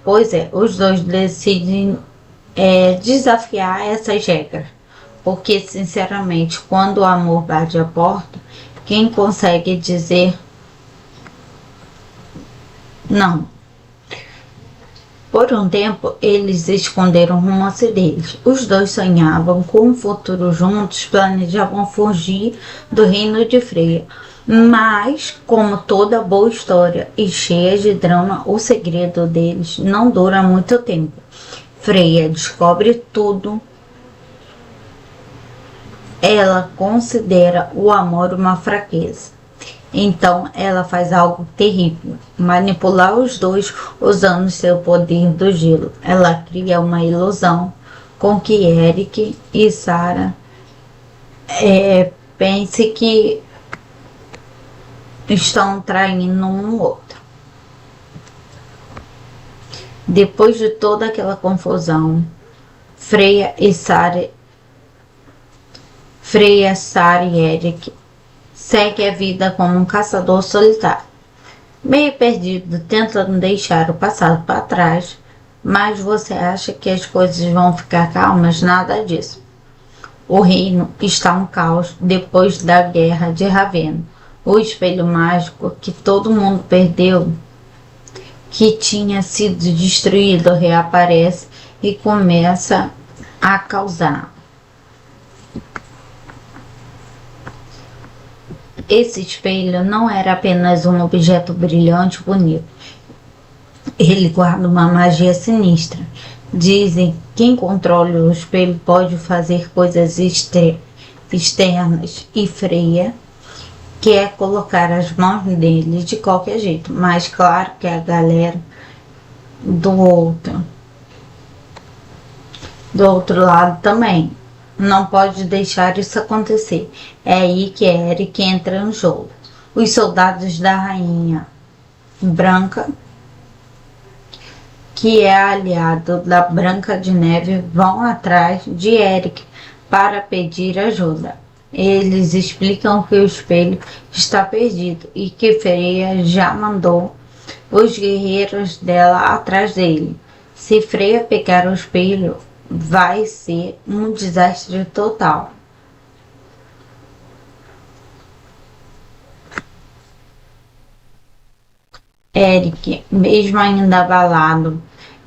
Pois é, os dois decidem desafiar essas regras. Porque, sinceramente, quando o amor bate a porta, quem consegue dizer não? Por um tempo, eles esconderam o romance deles. Os dois sonhavam com um futuro juntos, planejavam fugir do reino de Freya. Mas, como toda boa história e cheia de drama, o segredo deles não dura muito tempo. Freya descobre tudo. Ela considera o amor uma fraqueza. Então ela faz algo terrível, manipular os dois usando seu poder do gelo. Ela cria uma ilusão com que Eric e Sarah pensem que estão traindo um outro. Depois de toda aquela confusão, Freya, Sarah e Eric segue a vida como um caçador solitário, meio perdido, tentando deixar o passado para trás. Mas você acha que as coisas vão ficar calmas? Nada disso. O reino está um caos depois da guerra de Ravenna. O espelho mágico que todo mundo perdeu, que tinha sido destruído, reaparece e começa a causar. Esse espelho não era apenas um objeto brilhante e bonito. Ele guarda uma magia sinistra. Dizem que quem controla o espelho pode fazer coisas externas, e Freya quer colocar as mãos nele de qualquer jeito. Mas claro que a galera do outro lado também não pode deixar isso acontecer. É aí que Eric entra no jogo. Os soldados da Rainha Branca, que é aliado da Branca de Neve, vão atrás de Eric para pedir ajuda. Eles explicam que o espelho está perdido e que Freya já mandou os guerreiros dela atrás dele. Se Freya pegar o espelho, vai ser um desastre total. Eric, mesmo ainda abalado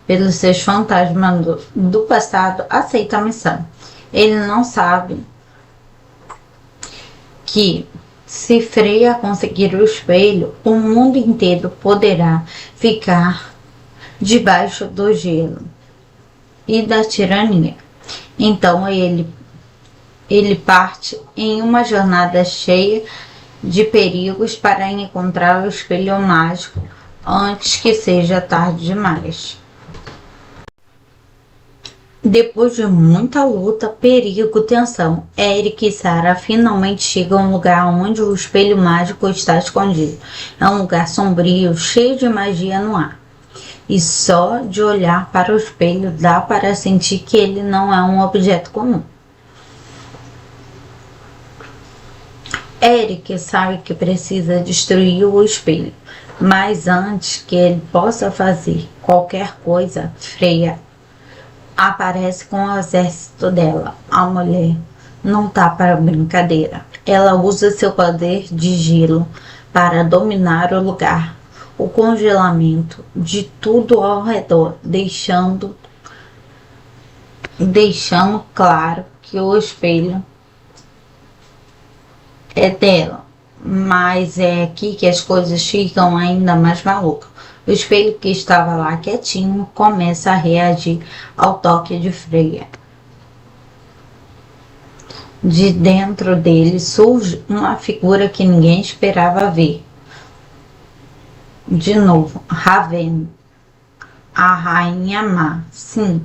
pelos seus fantasmas do passado, aceita a missão. Ele não sabe que Se Freya conseguir o espelho, o mundo inteiro poderá ficar debaixo do gelo e da tirania. Então ele parte em uma jornada cheia de perigos para encontrar o espelho mágico antes que seja tarde demais. Depois de muita luta, perigo, tensão, Eric e Sarah finalmente chegam ao lugar onde o espelho mágico está escondido. É um lugar sombrio, cheio de magia no ar. E só de olhar para o espelho dá para sentir que ele não é um objeto comum. Eric sabe que precisa destruir o espelho, mas antes que ele possa fazer qualquer coisa, Freya aparece com o exército dela. A mulher não tá para brincadeira. Ela usa seu poder de gelo para dominar o lugar, o congelamento de tudo ao redor, deixando claro que o espelho é dela. Mas é aqui que as coisas ficam ainda mais malucas. O espelho que estava lá quietinho começa a reagir ao toque de Freya. De dentro dele surge uma figura que ninguém esperava ver. De novo, Raven, a Rainha Má. Sim,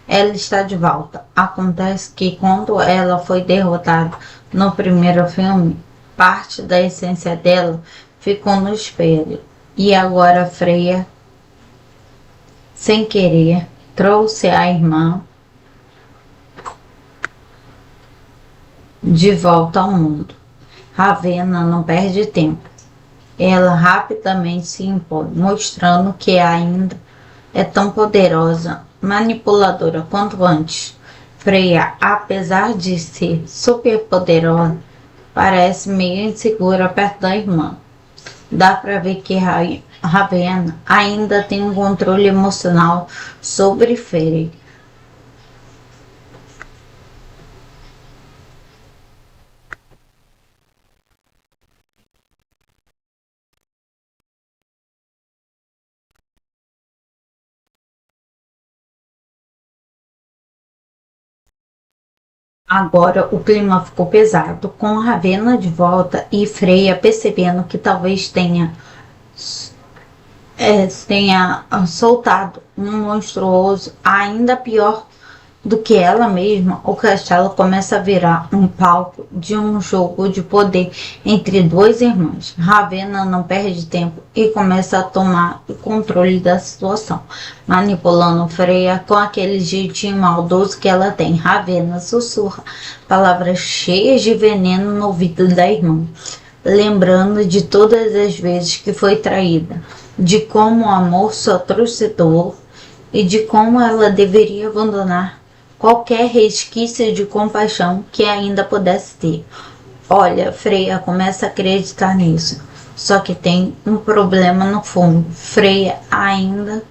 ela está de volta. Acontece que quando ela foi derrotada no primeiro filme, parte da essência dela ficou no espelho. E agora Freya, sem querer, trouxe a irmã de volta ao mundo. Ravenna não perde tempo. Ela rapidamente se impõe, mostrando que ainda é tão poderosa, manipuladora quanto antes. Freya, apesar de ser super poderosa, parece meio insegura perto da irmã. Dá para ver que Ravenna ainda tem um controle emocional sobre Freya. Agora o clima ficou pesado, com Ravenna de volta e Freya percebendo que talvez tenha soltado um monstruoso ainda pior do que ela mesma. O castelo começa a virar um palco de um jogo de poder entre duas irmãs. Ravenna não perde tempo e começa a tomar o controle da situação, manipulando Freya com aquele jeitinho maldoso que ela tem. Ravenna sussurra palavras cheias de veneno no ouvido da irmã, lembrando de todas as vezes que foi traída, de como o amor só trouxe dor e de como ela deveria abandonar qualquer resquício de compaixão que ainda pudesse ter. Olha, Freya começa a acreditar nisso. Só que tem um problema no fundo. Freya ainda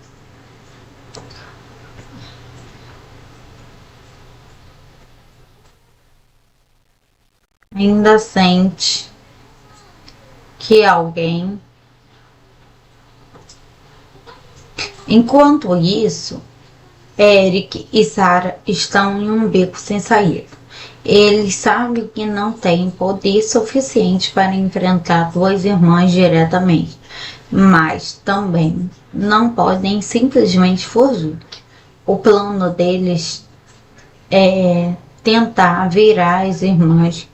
sente que alguém. Enquanto isso, Eric e Sarah estão em um beco sem saída. Eles sabem que não têm poder suficiente para enfrentar duas irmãs diretamente, mas também não podem simplesmente fugir. O plano deles é tentar virar as irmãs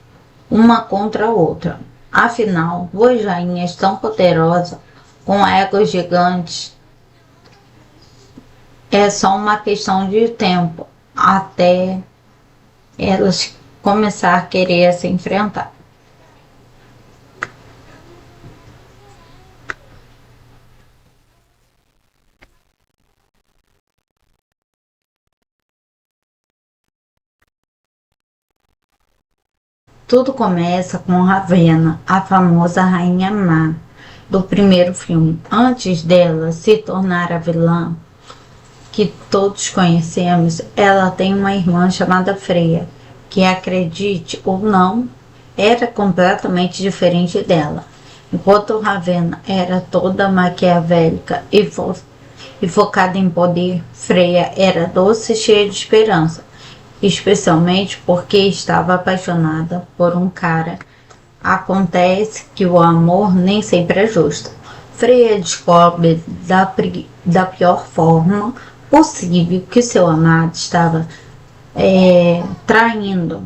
uma contra a outra. Afinal, duas rainhas tão poderosas, com egos gigantes, é só uma questão de tempo até elas começar a querer se enfrentar. Tudo começa com Ravenna, a famosa Rainha Má do primeiro filme. Antes dela se tornar a vilã que todos conhecemos, ela tem uma irmã chamada Freya, que, acredite ou não, era completamente diferente dela. Enquanto Ravenna era toda maquiavélica e focada em poder, Freya era doce e cheia de esperança, especialmente porque estava apaixonada por um cara. Acontece que o amor nem sempre é justo. Freya descobre da pior forma possível que seu amado estava traindo.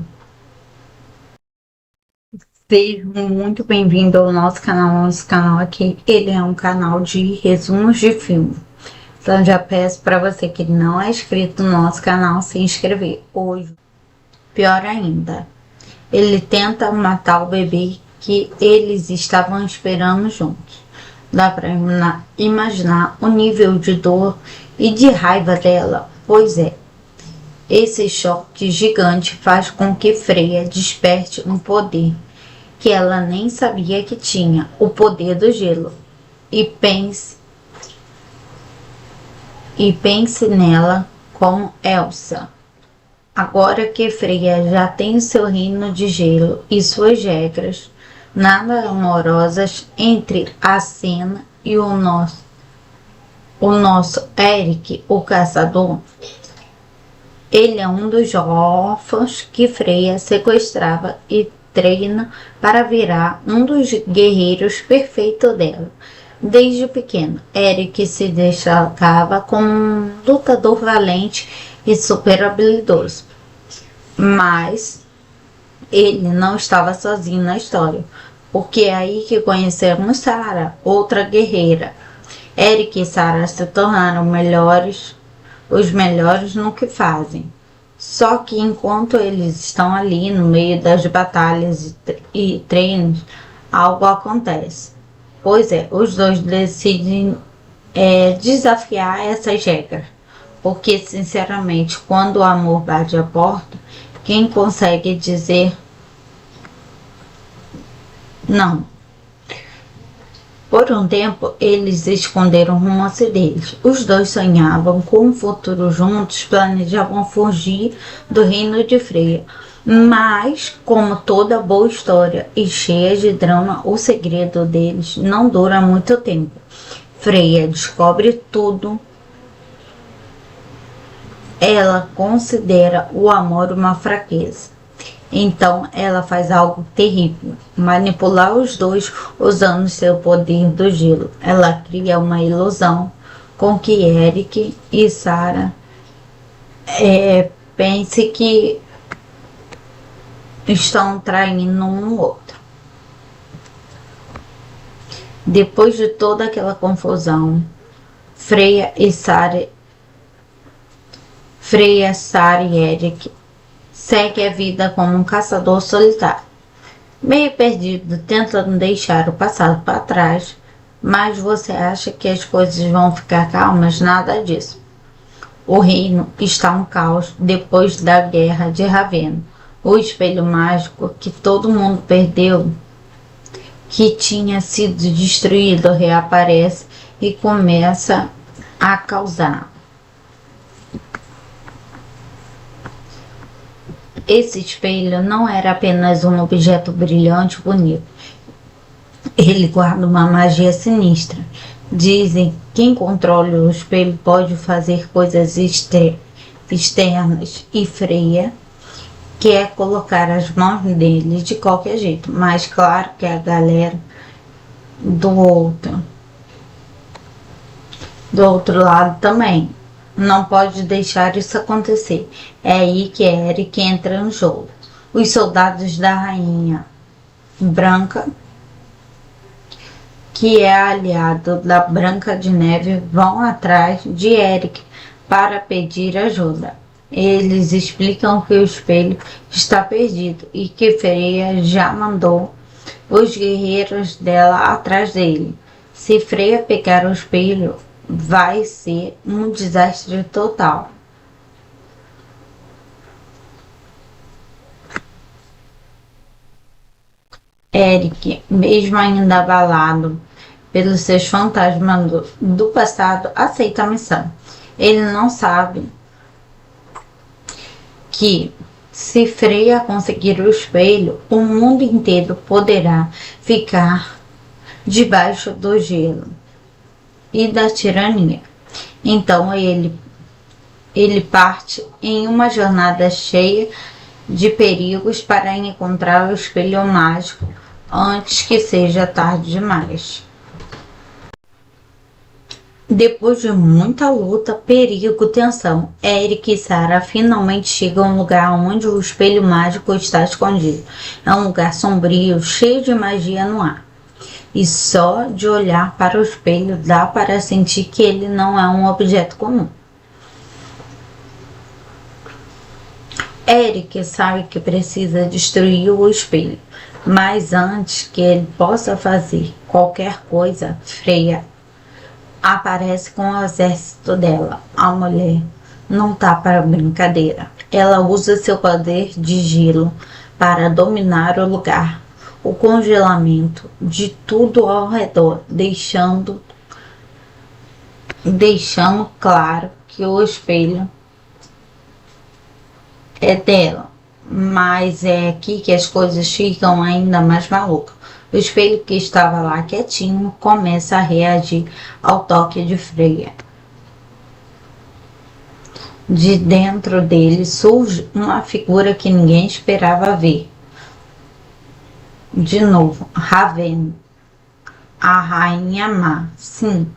Seja muito bem-vindo ao nosso canal. Nosso canal aqui, ele é um canal de resumos de filme. Então já peço para você que não é inscrito no nosso canal se inscrever hoje. Pior ainda, ele tenta matar o bebê que eles estavam esperando juntos. Dá para imaginar o nível de dor e de raiva dela, pois é. Esse choque gigante faz com que Freya desperte um poder que ela nem sabia que tinha, o poder do gelo, e pense nela como Elsa. Agora que Freya já tem o seu reino de gelo e suas regras nada amorosas entre a cena e o nosso Eric, o caçador, ele é um dos órfãos que Freya sequestrava e treina para virar um dos guerreiros perfeitos dela. Desde pequeno, Eric se destacava como um lutador valente e super habilidoso. Mas ele não estava sozinho na história, porque é aí que conhecemos Sarah, outra guerreira. Eric e Sarah se tornaram os melhores no que fazem. Só que enquanto eles estão ali no meio das batalhas e treinos, algo acontece. Pois é, os dois decidem desafiar essas regras. Porque, sinceramente, quando o amor bate a porta, quem consegue dizer não? Por um tempo, eles esconderam o romance deles. Os dois sonhavam com um futuro juntos, planejavam fugir do reino de Freya. Mas, como toda boa história e cheia de drama, o segredo deles não dura muito tempo. Freya descobre tudo. Ela considera o amor uma fraqueza. Então ela faz algo terrível, manipular os dois usando seu poder do gelo. Ela cria uma ilusão com que Eric e Sarah pense que estão traindo um outro. Depois de toda aquela confusão, Freya, Sarah e Eric segue a vida como um caçador solitário, meio perdido, tentando deixar o passado para trás. Mas você acha que as coisas vão ficar calmas? Nada disso. O reino está um caos depois da guerra de Ravenna. O espelho mágico que todo mundo perdeu, que tinha sido destruído, reaparece e começa a causar. Esse espelho não era apenas um objeto brilhante e bonito. Ele guarda uma magia sinistra. Dizem que quem controla o espelho pode fazer coisas externas, e Freya quer colocar as mãos nele de qualquer jeito. Mas claro que a galera do outro lado também não pode deixar isso acontecer. É aí que Eric entra no jogo. Os soldados da Rainha Branca, que é aliado da Branca de Neve, vão atrás de Eric para pedir ajuda. Eles explicam que o espelho está perdido e que Freya já mandou os guerreiros dela atrás dele. Se Freya pegar o espelho, vai ser um desastre total. Eric, mesmo ainda abalado pelos seus fantasmas do passado, aceita a missão. Ele não sabe que Se Freya conseguir o espelho, o mundo inteiro poderá ficar debaixo do gelo e da tirania. Então ele parte em uma jornada cheia de perigos para encontrar o espelho mágico antes que seja tarde demais. Depois de muita luta, perigo, tensão, Eric e Sarah finalmente chegam a um lugar onde o espelho mágico está escondido. É um lugar sombrio, cheio de magia no ar. E só de olhar para o espelho dá para sentir que ele não é um objeto comum. Eric sabe que precisa destruir o espelho, mas antes que ele possa fazer qualquer coisa, Freya aparece com o exército dela. A mulher não tá para brincadeira. Ela usa seu poder de gelo para dominar o lugar, o congelamento de tudo ao redor, deixando claro que o espelho é dela. Mas é aqui que as coisas ficam ainda mais malucas. O espelho que estava lá quietinho começa a reagir ao toque de Freya. De dentro dele surge uma figura que ninguém esperava ver. De novo, Raven, a Rainha Má. Sim,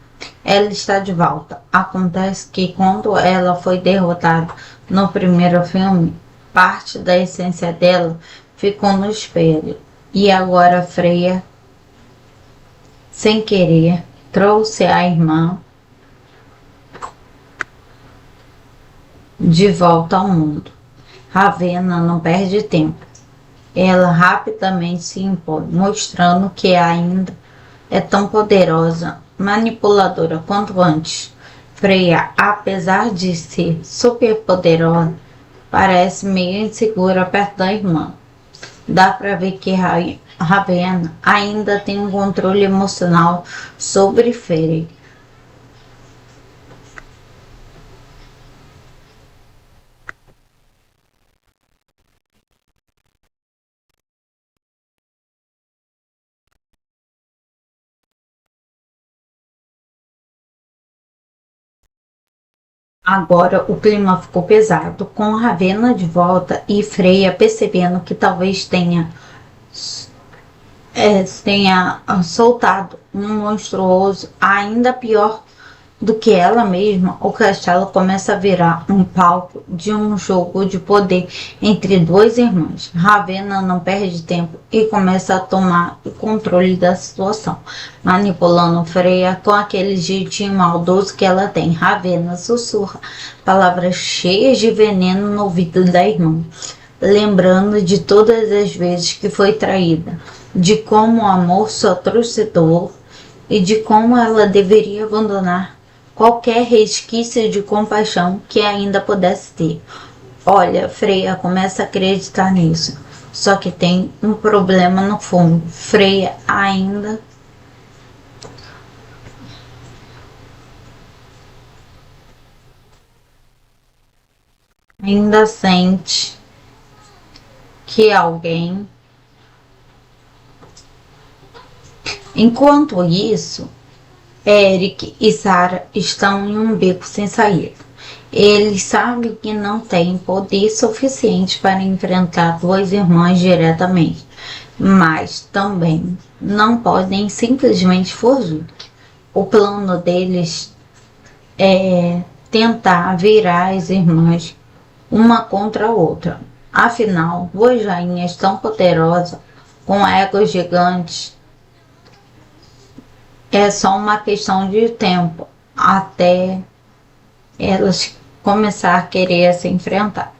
ela está de volta. Acontece que quando ela foi derrotada no primeiro filme, parte da essência dela ficou no espelho. E agora Freya, sem querer, trouxe a irmã de volta ao mundo. Ravenna não perde tempo. Ela rapidamente se impõe, mostrando que ainda é tão poderosa, manipuladora quanto antes. Freya, apesar de ser super poderosa, parece meio insegura perto da irmã. Dá para ver que Ravenna ainda tem um controle emocional sobre Freya. Agora o clima ficou pesado, com Ravenna de volta e Freya percebendo que talvez tenha soltado um monstruoso ainda pior do que ela mesma. O castelo começa a virar um palco de um jogo de poder entre dois irmãos. Ravenna não perde tempo e começa a tomar o controle da situação, manipulando Freya com aquele jeitinho maldoso que ela tem. Ravenna sussurra palavras cheias de veneno no ouvido da irmã, lembrando de todas as vezes que foi traída, de como o amor só trouxe dor e de como ela deveria abandonar qualquer resquício de compaixão que ainda pudesse ter. Olha, Freya começa a acreditar nisso. Só que tem um problema no fundo. Freya ainda sente que alguém. Enquanto isso, Eric e Sarah estão em um beco sem saída. Eles sabem que não têm poder suficiente para enfrentar duas irmãs diretamente, mas também não podem simplesmente fugir. O plano deles é tentar virar as irmãs uma contra a outra. Afinal, duas rainhas tão poderosas, com egos gigantes, é só uma questão de tempo até elas começar a querer se enfrentar.